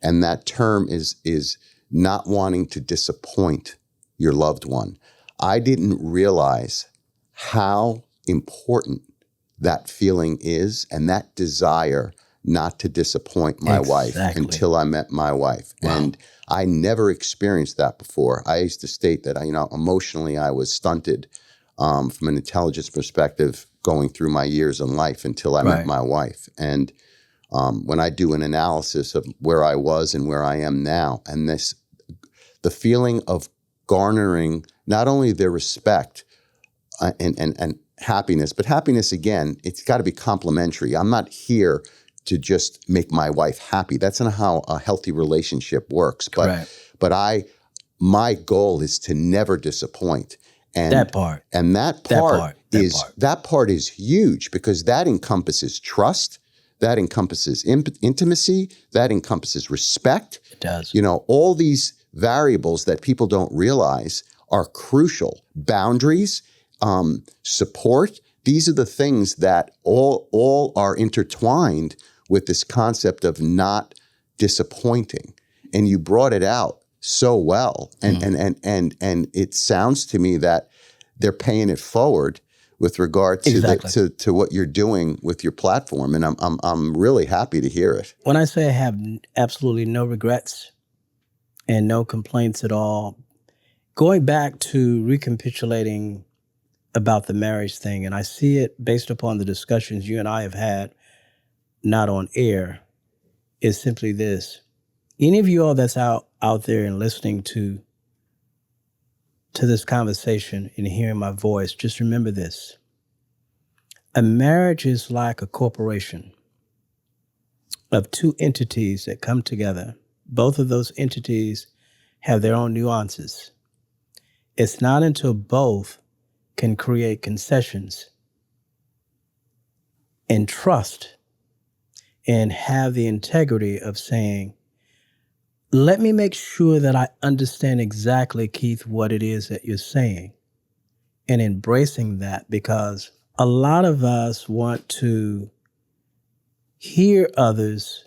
And that term is not wanting to disappoint your loved one. I didn't realize how important that feeling is and that desire not to disappoint my wife until I met my wife. Wow. And I never experienced that before. I used to state that, emotionally I was stunted from an intelligence perspective going through my years in life until I met my wife. And when I do an analysis of where I was and where I am now, and the feeling of garnering not only their respect and happiness, but happiness, again, it's got to be complementary. I'm not here to just make my wife happy. That's not how a healthy relationship works. But my goal is to never disappoint. And that part is huge, because that encompasses trust, that encompasses intimacy, that encompasses respect. It does. All these variables that people don't realize are crucial. Boundaries, support. These are the things that all are intertwined with this concept of not disappointing. And you brought it out so well. And it sounds to me that they're paying it forward with regard to to what you're doing with your platform. And I'm really happy to hear it. When I say I have absolutely no regrets and no complaints at all, going back to recapitulating about the marriage thing, and I see it based upon the discussions you and I have had, not on air, is simply this. Any of you all that's out there and listening to this conversation and hearing my voice, just remember this. A marriage is like a corporation of two entities that come together. Both of those entities have their own nuances. It's not until both can create concessions and trust and have the integrity of saying, let me make sure that I understand exactly, Keith, what it is that you're saying, and embracing that, because a lot of us want to hear others,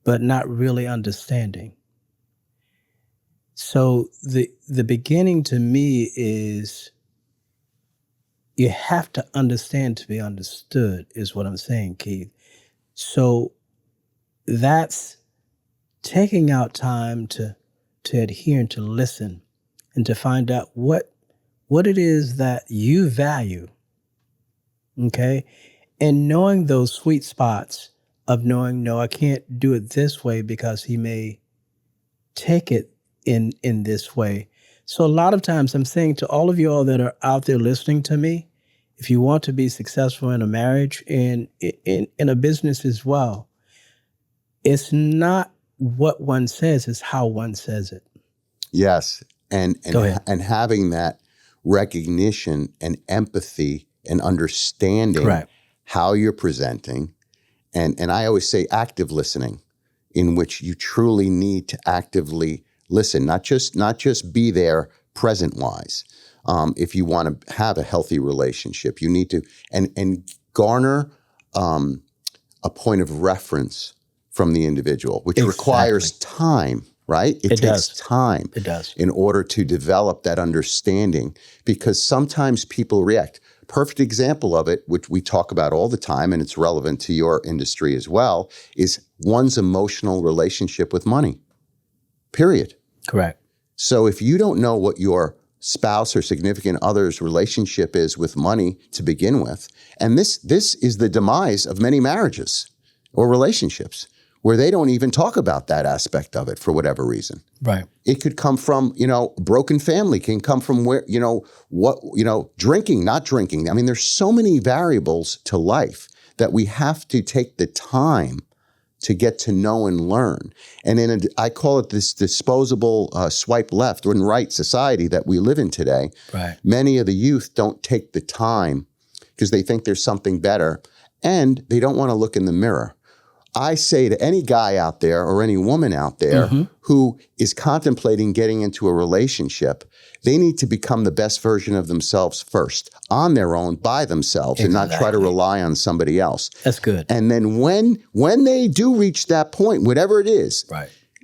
but not really understanding. So the beginning to me is you have to understand to be understood, is what I'm saying, Keith. So that's taking out time to adhere and to listen and to find out what it is that you value, okay? And knowing those sweet spots of knowing, no, I can't do it this way because he may take it in this way. So a lot of times I'm saying to all of you all that are out there listening to me, if you want to be successful in a marriage and in a business as well, it's not what one says, it's how one says it. Yes. And having that recognition and empathy and understanding how you're presenting. And I always say active listening, in which you truly need to actively listen, not just be there present-wise. If you want to have a healthy relationship, you need to and garner a point of reference from the individual, which requires time, right? It takes time. It does. In order to develop that understanding, because sometimes people react. Perfect example of it, which we talk about all the time, and it's relevant to your industry as well, is one's emotional relationship with money, period. Correct. So if you don't know what your spouse or significant other's relationship is with money to begin with, and this is the demise of many marriages or relationships, where they don't even talk about that aspect of it for whatever reason. Right. It could come from, broken family, can come from where, drinking, not drinking. I mean, there's so many variables to life that we have to take the time to get to know and learn. And I call it this disposable swipe left or right society that we live in today. Right. Many of the youth don't take the time because they think there's something better, and they don't want to look in the mirror. I say to any guy out there or any woman out there who is contemplating getting into a relationship, they need to become the best version of themselves first, on their own, by themselves, and not try to rely on somebody else. That's good. And then when they do reach that point, whatever it is,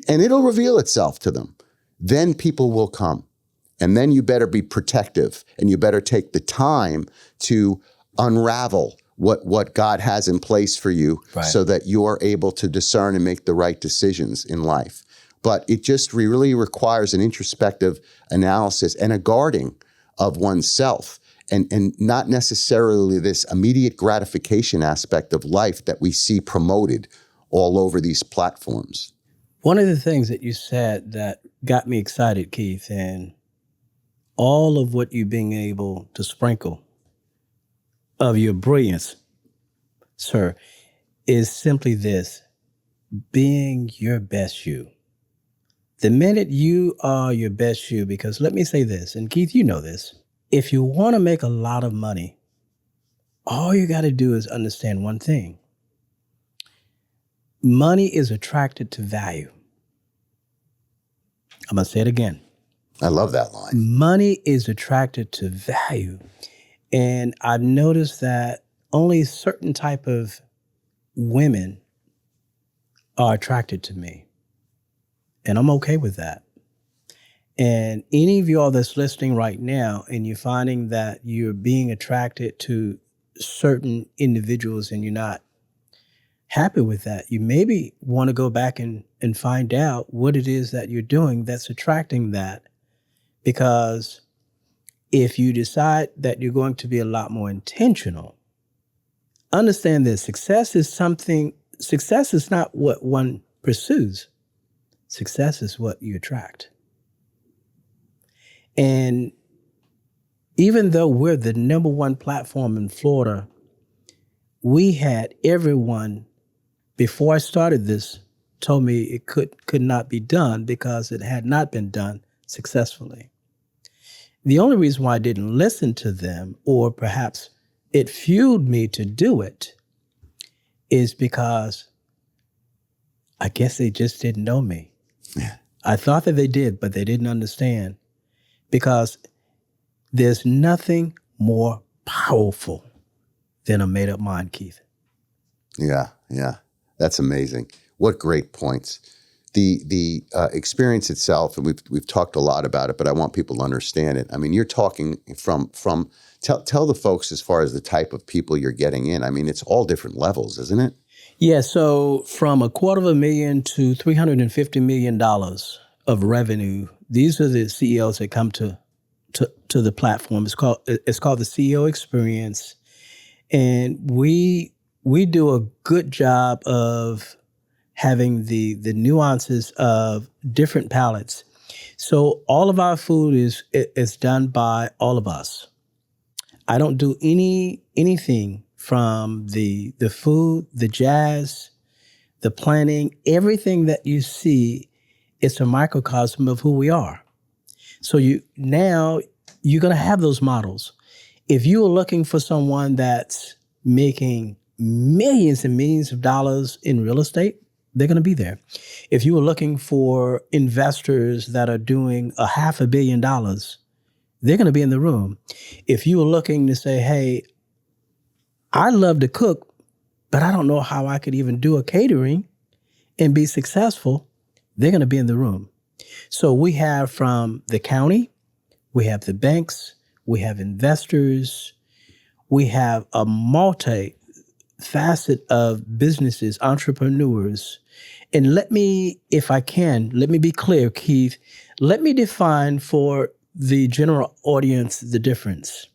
and it'll reveal itself to them, then people will come. And then you better be protective, and you better take the time to unravel what God has in place for you Right. so that you're able to discern and make the right decisions in life. But it just really requires an introspective analysis and a guarding of oneself, and not necessarily this immediate gratification aspect of life that we see promoted all over these platforms. One of the things that you said that got me excited, Keith, and all of what you being able to sprinkle of your brilliance, sir, is simply this: being your best you. The minute you are your best you, because let me say this, and Keith, you know this, if you want to make a lot of money, all you got to do is understand one thing. Money is attracted to value. I'm going to say it again. I love that line. Money is attracted to value. And I've noticed that only certain type of women are attracted to me. And I'm okay with that. And any of y'all that's listening right now and you're finding that you're being attracted to certain individuals and you're not happy with that, you maybe want to go back and find out what it is that you're doing that's attracting that. Because if you decide that you're going to be a lot more intentional, understand this: success is not what one pursues. Success is what you attract. And even though we're the number one platform in Florida, we had everyone, before I started this, told me it could not be done because it had not been done successfully. The only reason why I didn't listen to them, or perhaps it fueled me to do it, is because I guess they just didn't know me. Yeah. I thought that they did, but they didn't understand, because there's nothing more powerful than a made-up mind, Keith. Yeah. That's amazing. What great points. The experience itself, and we've talked a lot about it, but I want people to understand it. I mean, you're talking from tell the folks as far as the type of people you're getting in. I mean, it's all different levels, isn't it? Yeah, so from $250,000 to $350 million of revenue, these are the CEOs that come to the platform. It's called the CEO Experience, and we do a good job of having the nuances of different palates. So all of our food is done by all of us. I don't do anything from the food, the jazz, the planning, everything that you see. It's a microcosm of who we are. So you're going to have those models. If you are looking for someone that's making millions and millions of dollars in real estate, they're going to be there. If you were looking for investors that are doing $500 million, they're going to be in the room. If you were looking to say, hey, I love to cook, but I don't know how I could even do a catering and be successful, they're going to be in the room. So we have from the county, we have the banks, we have investors, we have a multi-facet of businesses, entrepreneurs. And let me be clear, Keith, let me define for the general audience the difference.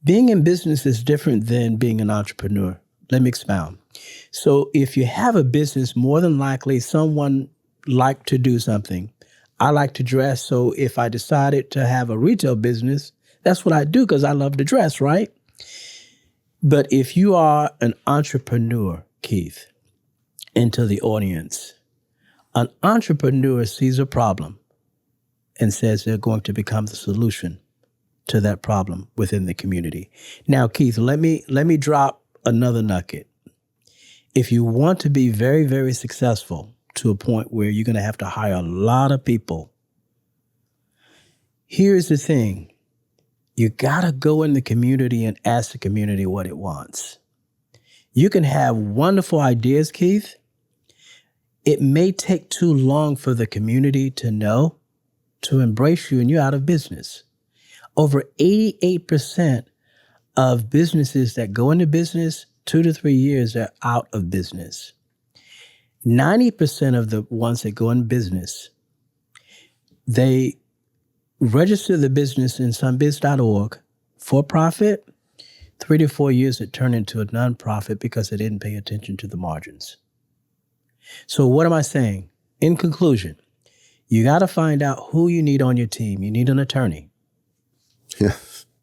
Being in business is different than being an entrepreneur. Let me expound. So if you have a business, more than likely someone liked to do something. I like to dress, so if I decided to have a retail business, that's what I do because I love to dress, right? But if you are an entrepreneur, Keith, into the audience, an entrepreneur sees a problem and says they're going to become the solution to that problem within the community. Now, Keith, let me drop another nugget. If you want to be very, very successful to a point where you're going to have to hire a lot of people, here's the thing. You got to go in the community and ask the community what it wants. You can have wonderful ideas, Keith. It may take too long for the community to know, to embrace you, and you're out of business. Over 88% of businesses that go into business 2 to 3 years, they're out of business. 90% of the ones that go in business, they register the business in sunbiz.org for profit. 3 to 4 years, it turned into a nonprofit because they didn't pay attention to the margins. So what am I saying? In conclusion, you got to find out who you need on your team. You need an attorney. Yeah.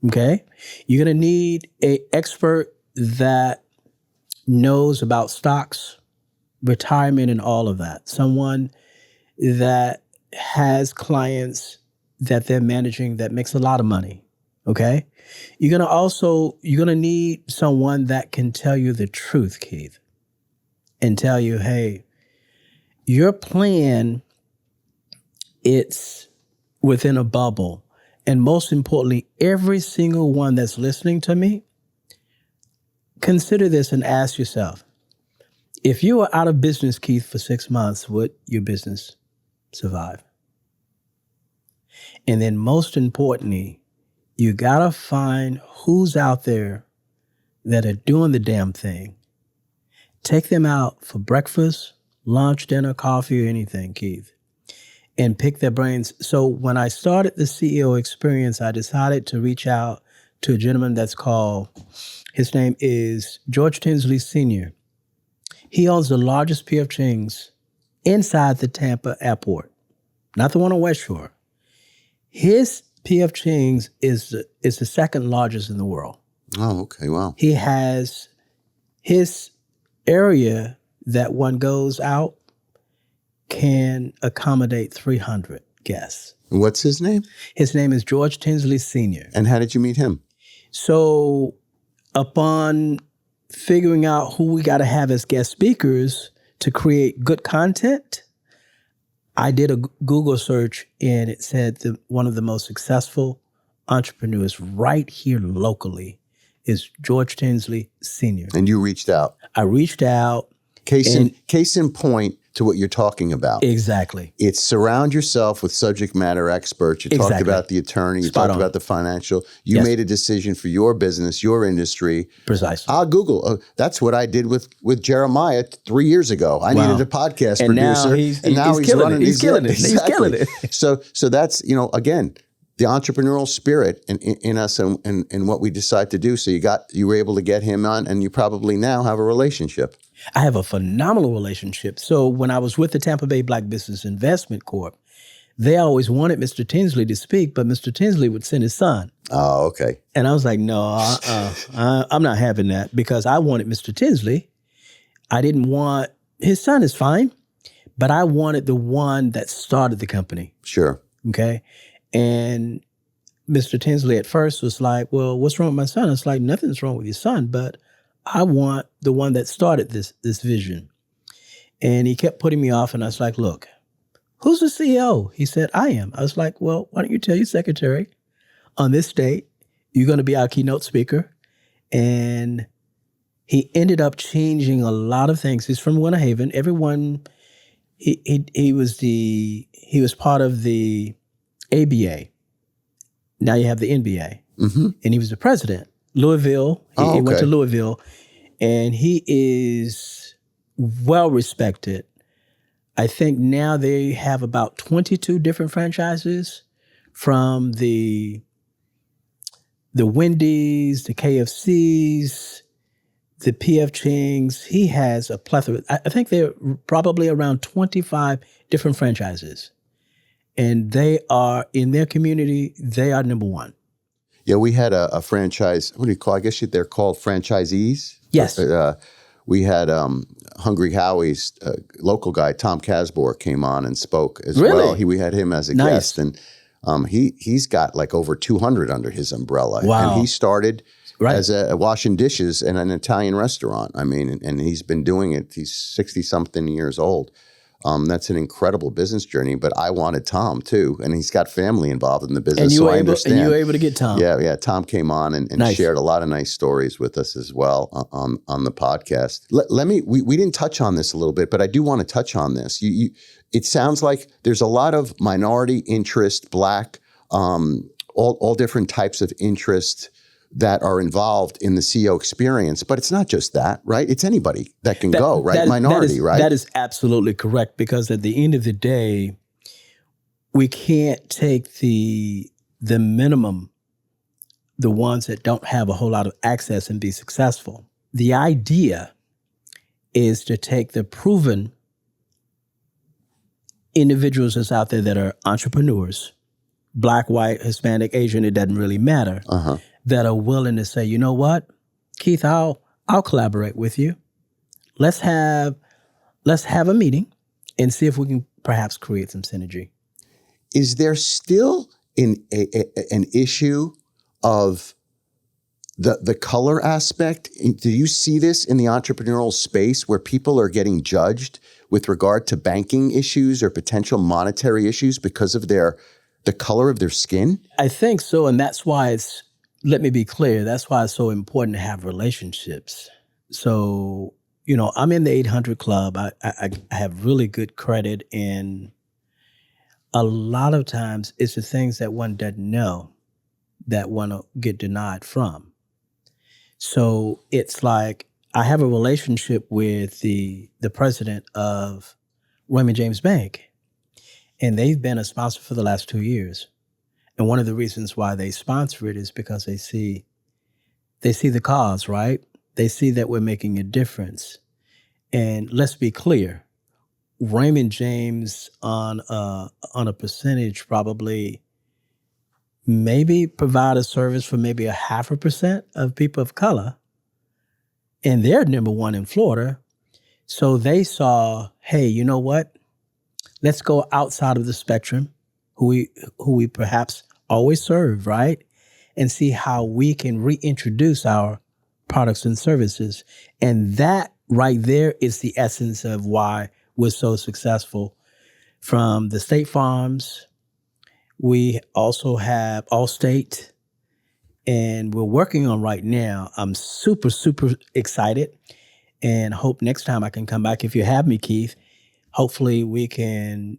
Okay? You're going to need an expert that knows about stocks, retirement, and all of that. Someone that has clients that they're managing that makes a lot of money. Okay? You're going to need someone that can tell you the truth, Keith, and tell you, hey, your plan, it's within a bubble. And most importantly, every single one that's listening to me, consider this and ask yourself, if you were out of business, Keith, for 6 months, would your business survive? And then most importantly, you got to find who's out there that are doing the damn thing. Take them out for breakfast, lunch, dinner, coffee, or anything, Keith, and pick their brains. So when I started the CEO experience, I decided to reach out to a gentleman that's called, his name is George Tinsley Sr. He owns the largest P.F. Chang's inside the Tampa airport, not the one on West Shore. His P.F. Chang's is the second largest in the world. Oh, okay. Wow. He has his area that one goes out can accommodate 300 guests. What's his name? His name is George Tinsley Sr. And how did you meet him? So upon figuring out who we got to have as guest speakers to create good content, I did a Google search and it said that one of the most successful entrepreneurs right here locally is George Tinsley Sr. And you reached out. I reached out. Case in point to what you're talking about. Exactly. It's surround yourself with subject matter experts. You talked about the attorney. You talked about the financial. You made a decision for your business, your industry. Precisely. I'll Google. That's what I did with Jeremiah 3 years ago. I needed a podcast producer. Now he's running. He's killing it. He's killing it. So that's, again, the entrepreneurial spirit in us and what we decide to do. So you were able to get him on, and you probably now have a relationship. I have a phenomenal relationship. So when I was with the Tampa Bay Black Business Investment Corp, they always wanted Mr. Tinsley to speak, but Mr. Tinsley would send his son. Oh, okay. And I was like, no, I'm not having that, because I wanted Mr. Tinsley. I didn't want, his son is fine, but I wanted the one that started the company. Sure. Okay. And Mr. Tinsley at first was like, well, what's wrong with my son? It's like, nothing's wrong with your son, but I want the one that started this vision. And he kept putting me off, and I was like, look, who's the CEO? He said, I am. I was like, well, why don't you tell your secretary on this date, you're going to be our keynote speaker. And he ended up changing a lot of things. He's from Winter Haven. Everyone, he was part of the ABA. Now you have the NBA. Mm-hmm. And he was the president. Louisville. He went to Louisville, and he is well respected. I think now they have about 22 different franchises, from the Wendy's, the KFCs, the P.F. Chang's. He has a plethora. I think they're probably around 25 different franchises, and they are, in their community, they are number one. Yeah, we had a franchise. What do you call? I guess they're called franchisees. Yes. We had Hungry Howie's local guy, Tom Casbor, came on and spoke as well. We had him as a guest, and he's got like over 200 under his umbrella. Wow. And he started as a washing dishes in an Italian restaurant. I mean, and he's been doing it. He's 60-something years old. That's an incredible business journey, but I wanted Tom too, and he's got family involved in the business, so I understand. And you were able to get Tom. Yeah. Tom came on and shared a lot of nice stories with us as well on the podcast. We didn't touch on this a little bit, but I do want to touch on this. It sounds like there's a lot of minority interest, Black, all different types of interest that are involved in the CEO experience. But it's not just that, right? It's anybody that can go, right? Minority, right? That is absolutely correct, because at the end of the day, we can't take the minimum, the ones that don't have a whole lot of access, and be successful. The idea is to take the proven individuals that's out there that are entrepreneurs, Black, white, Hispanic, Asian, it doesn't really matter, that are willing to say, you know what, Keith, I'll collaborate with you. Let's have a meeting and see if we can perhaps create some synergy. Is there still an issue of the color aspect? Do you see this in the entrepreneurial space where people are getting judged with regard to banking issues or potential monetary issues because of the color of their skin? I think so, and that's why let me be clear, that's why it's so important to have relationships. So, I'm in the 800 Club. I have really good credit, and a lot of times it's the things that one doesn't know that one will get denied from. So it's like I have a relationship with the president of Raymond James Bank, and they've been a sponsor for the last 2 years. And one of the reasons why they sponsor it is because they see the cause, right? They see that we're making a difference. And let's be clear, Raymond James on a percentage probably maybe provide a service for maybe 0.5% of people of color. And they're number one in Florida. So they saw, hey, you know what? Let's go outside of the spectrum, who we perhaps always serve, right? And see how we can reintroduce our products and services. And that right there is the essence of why we're so successful. From the State Farms, we also have Allstate, and we're working on right now. I'm super, super excited, and hope next time I can come back, if you have me, Keith, hopefully we can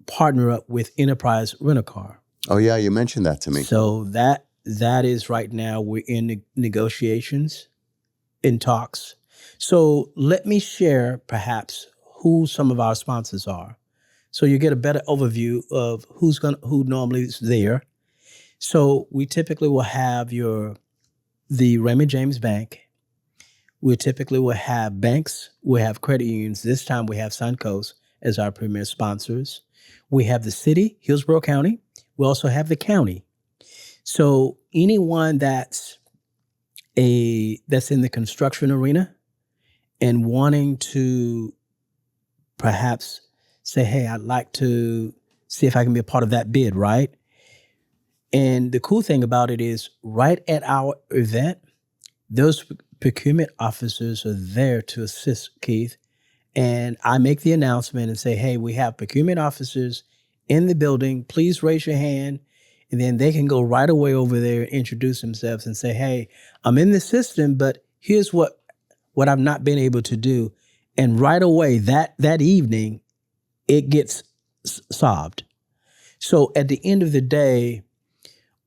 partner up with Enterprise Rent-A-Car. Oh yeah, you mentioned that to me. So that is right now, we're in negotiations, in talks. So let me share perhaps who some of our sponsors are, so you get a better overview of who normally is there. So we typically will have the Raymond James Bank. We typically will have banks. We have credit unions. This time we have Suncoast as our premier sponsors. We have the city, Hillsborough County. We also have the county. So anyone that's in the construction arena and wanting to perhaps say, hey, I'd like to see if I can be a part of that bid, right? And the cool thing about it is, right at our event, those procurement officers are there to assist, Keith. And I make the announcement and say, hey, we have procurement officers in the building. Please raise your hand. And then they can go right away over there and introduce themselves and say, hey, I'm in the system, but here's what I've not been able to do. And right away, that evening, it gets solved. So at the end of the day,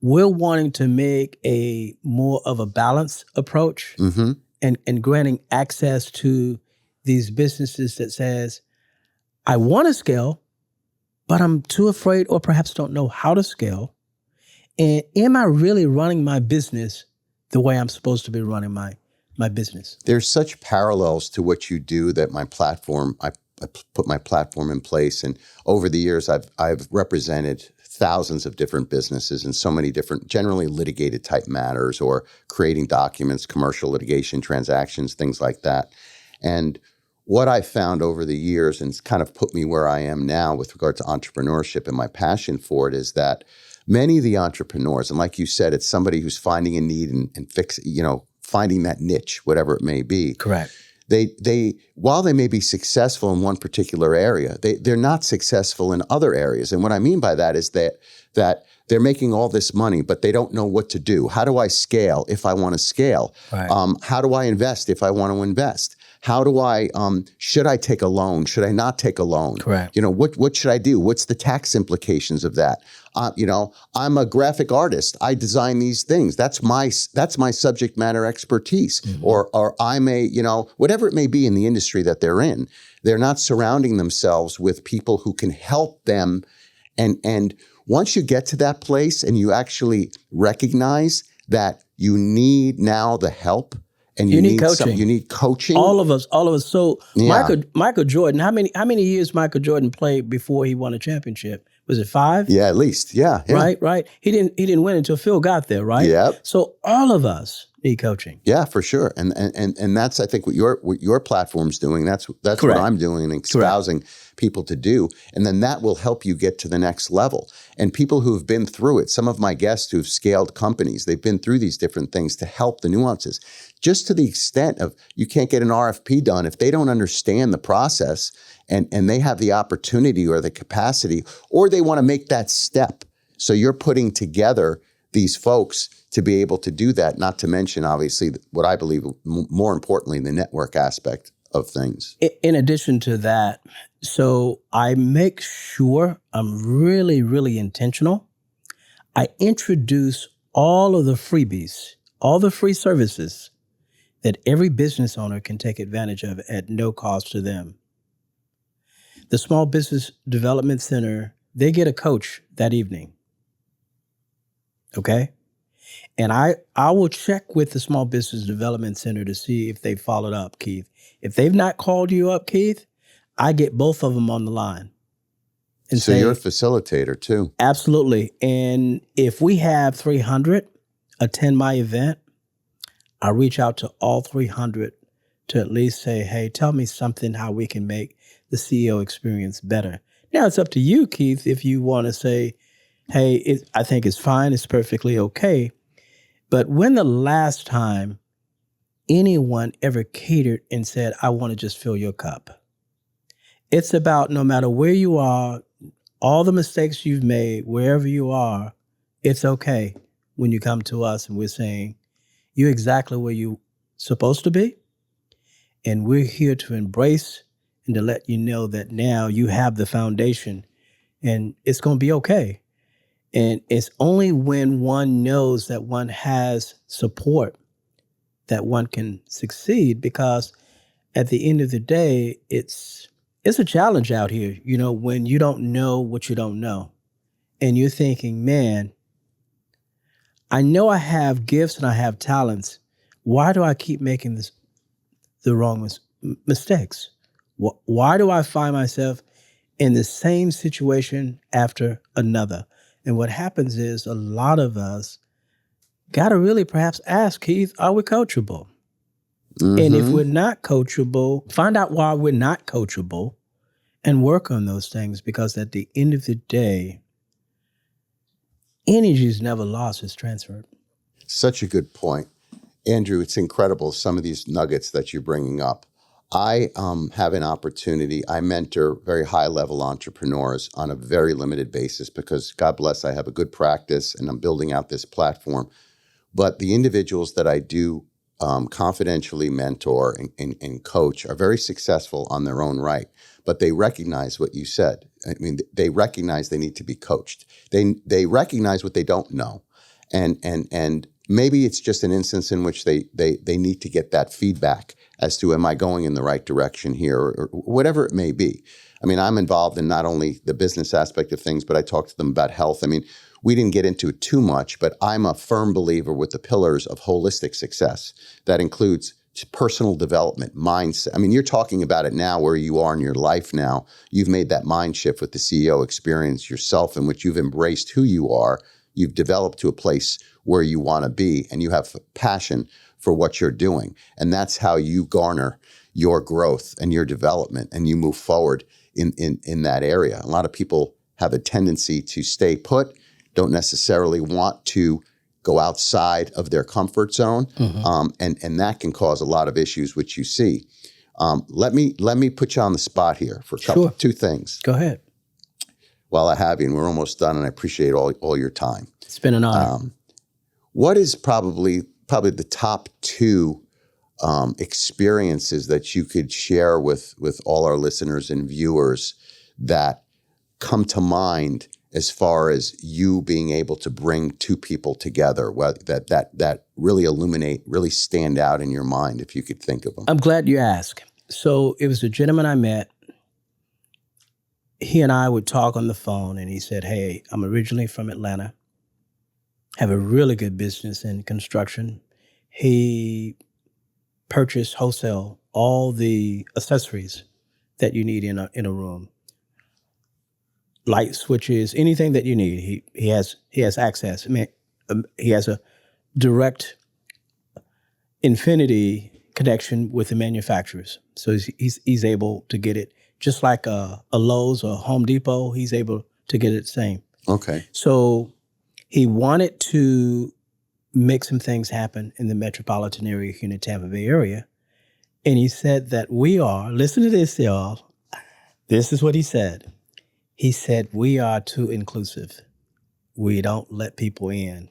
we're wanting to make a more of a balanced approach, and granting access to these businesses that says, I want to scale, but I'm too afraid or perhaps don't know how to scale. And am I really running my business the way I'm supposed to be running my business? There's such parallels to what you do that my platform, I put my platform in place. And over the years, I've represented thousands of different businesses in so many different, generally litigated type matters, or creating documents, commercial litigation transactions, things like that. And what I found over the years, and it's kind of put me where I am now with regard to entrepreneurship and my passion for it, is that many of the entrepreneurs, and like you said, it's somebody who's finding a need and finding that niche, whatever it may be. Correct. They while they may be successful in one particular area, they're not successful in other areas. And what I mean by that is that they're making all this money, but they don't know what to do. How do I scale if I want to scale? Right. How do I invest if I want to invest? How do I, should I take a loan? Should I not take a loan? Correct. What should I do? What's the tax implications of that? I'm a graphic artist. I design these things. That's my subject matter expertise. Or I'm a, whatever it may be in the industry that they're in. They're not surrounding themselves with people who can help them. And once you get to that place and you actually recognize that you need now the help and you need coaching. You need coaching. All of us. So Yeah. Michael Jordan, how many years Michael Jordan played before he won a championship? Was it 5? Yeah, at least. Yeah. Right. He didn't win until Phil got there, right? Yep. So all of us need coaching. Yeah, for sure. And that's, I think, what your platform's doing. That's what I'm doing and espousing people to do. And then that will help you get to the next level. And people who've been through it, some of my guests who've scaled companies, they've been through these different things to help the nuances. Just to the extent of you can't get an RFP done if they don't understand the process and they have the opportunity or the capacity, or they want to make that step. So you're putting together these folks to be able to do that, not to mention, obviously, what I believe, more importantly, the network aspect of things. In addition to that, so I make sure I'm really, really intentional. I introduce all of the freebies, all the free services that every business owner can take advantage of at no cost to them. The Small Business Development Center, they get a coach that evening. Okay? And I will check with the Small Business Development Center to see if they followed up, Keith. If they've not called you up, Keith, I get both of them on the line. And so you're a facilitator too. Absolutely. And if we have 300 attend my event, I reach out to all 300 to at least say, hey, tell me something how we can make the CEO experience better. Now it's up to you, Keith, if you want to say, hey, I think it's fine, it's perfectly okay. But when the last time anyone ever catered and said, I want to just fill your cup? It's about no matter where you are, all the mistakes you've made, wherever you are, it's okay when you come to us and we're saying, you're exactly where you're supposed to be. And we're here to embrace and to let you know that now you have the foundation and it's going to be okay. And it's only when one knows that one has support that one can succeed, because at the end of the day, it's a challenge out here, when you don't know what you don't know. And you're thinking, man, I know I have gifts and I have talents. Why do I keep making the wrong mistakes? Why do I find myself in the same situation after another? And what happens is a lot of us got to really perhaps ask, Keith, are we coachable? Mm-hmm. And if we're not coachable, find out why we're not coachable and work on those things, because at the end of the day, energy is never lost, it's transferred. Such a good point. Andrew, it's incredible, some of these nuggets that you're bringing up. I have an opportunity. I mentor very high-level entrepreneurs on a very limited basis because, God bless, I have a good practice and I'm building out this platform. But the individuals that I do confidentially mentor and coach are very successful on their own right. But they recognize what you said. I mean, they recognize they need to be coached. They recognize what they don't know. And maybe it's just an instance in which they need to get that feedback as to, am I going in the right direction here, or whatever it may be. I mean, I'm involved in not only the business aspect of things, but I talk to them about health. I mean, we didn't get into it too much, but I'm a firm believer with the pillars of holistic success. That includes personal development, mindset. I mean, you're talking about it now where you are in your life now. You've made that mind shift with the CEO experience yourself, in which you've embraced who you are. You've developed to a place where you want to be, and you have passion for what you're doing. And that's how you garner your growth and your development, and you move forward in that area. A lot of people have a tendency to stay put, don't necessarily want to go outside of their comfort zone, and that can cause a lot of issues, which you see. Let me put you on the spot here for two things. Go ahead. While I have you, and we're almost done, and I appreciate all your time. It's been an honor. What is probably the top two experiences that you could share with all our listeners and viewers that come to mind as far as you being able to bring two people together, that really illuminate, really stand out in your mind, if you could think of them? I'm glad you asked. So it was a gentleman I met. He and I would talk on the phone, and he said, hey, I'm originally from Atlanta, have a really good business in construction. He purchased wholesale all the accessories that you need in a room. Light switches, anything that you need, he has access. I mean, he has a direct infinity connection with the manufacturers, so he's able to get it just like a Lowe's or Home Depot. He's able to get it the same. Okay. So he wanted to make some things happen in the metropolitan area here in the Tampa Bay area, and he said that listen to this, y'all. This is what he said. He said, we are too inclusive. We don't let people in.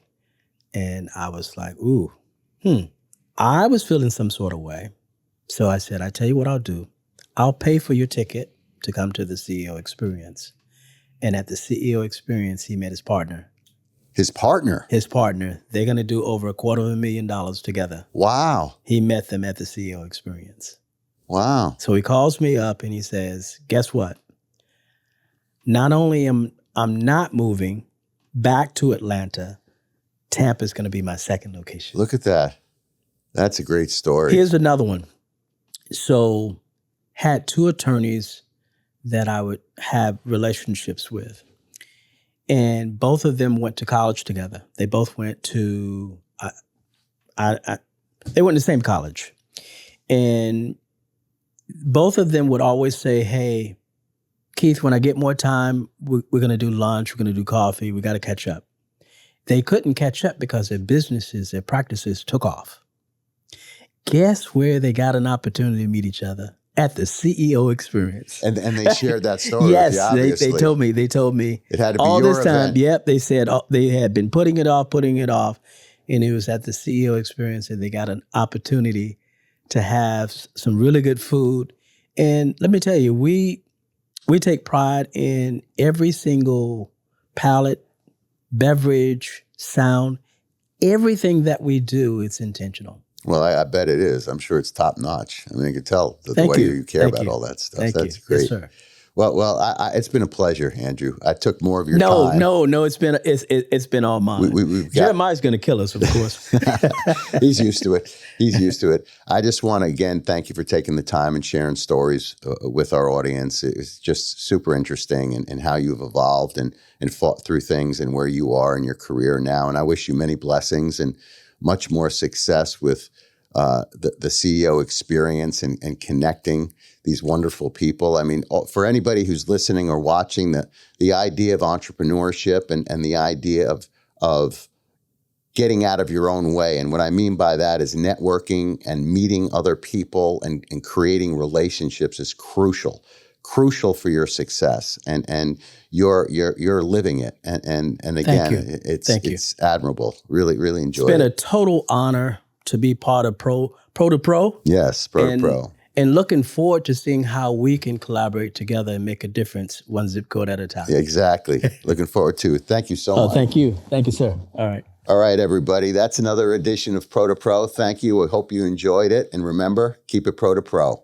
And I was like, ooh, I was feeling some sort of way. So I said, I tell you what I'll do. I'll pay for your ticket to come to the CEO experience. And at the CEO experience, he met his partner. His partner? His partner. They're going to do over $250,000 together. Wow. He met them at the CEO experience. Wow. So he calls me up and he says, guess what? Not only am I'm not moving back to Atlanta, Tampa is going to be my second location. Look at that. That's a great story. Here's another one. So had two attorneys that I would have relationships with. And both of them went to college together. They both went to, they went to the same college. And both of them would always say, hey, Keith, when I get more time, we're going to do lunch, we're going to do coffee, we got to catch up. They couldn't catch up because their businesses, their practices took off. Guess where they got an opportunity to meet each other? At the CEO experience. And they shared that story yes, with you, obviously. they told me. It had to be all your this time. event. Yep, they said they had been putting it off. And it was at the CEO experience and they got an opportunity to have some really good food. And let me tell you, we take pride in every single palate, beverage, sound, everything that we do, it's intentional. Well, I bet it is. I'm sure it's top notch. I mean, I can tell the way you care about all that stuff. That's great. Yes, sir. Well, it's been a pleasure, Andrew. I took more of your time. No. It's been all mine. We've got, Jeremiah's going to kill us, of course. He's used to it. I just want to, again, thank you for taking the time and sharing stories with our audience. It's just super interesting and how you've evolved and fought through things and where you are in your career now. And I wish you many blessings and much more success with the CEO experience and connecting these wonderful people. I mean, for anybody who's listening or watching, the idea of entrepreneurship and the idea of getting out of your own way. And what I mean by that is networking and meeting other people and creating relationships is crucial for your success. And you're living it. And again, it's admirable. Really, really enjoyed it. It's been a total honor to be part of Pro to Pro. Yes, Pro to Pro. And looking forward to seeing how we can collaborate together and make a difference one zip code at a time. Yeah, exactly. Looking forward to it. Thank you so much. Thank you. Thank you, sir. All right. All right, everybody. That's another edition of Pro to Pro. Thank you. I hope you enjoyed it. And remember, keep it Pro to Pro.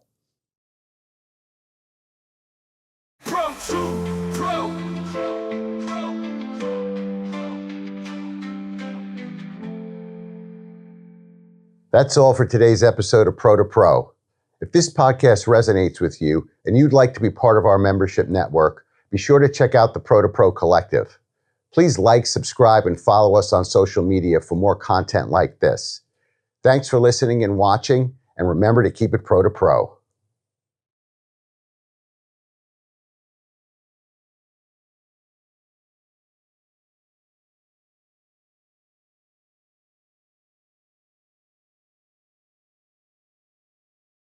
Pro to Pro. That's all for today's episode of Pro to Pro. If this podcast resonates with you and you'd like to be part of our membership network, be sure to check out the Pro to Pro Collective. Please like, subscribe, and follow us on social media for more content like this. Thanks for listening and watching, and remember to keep it Pro to Pro.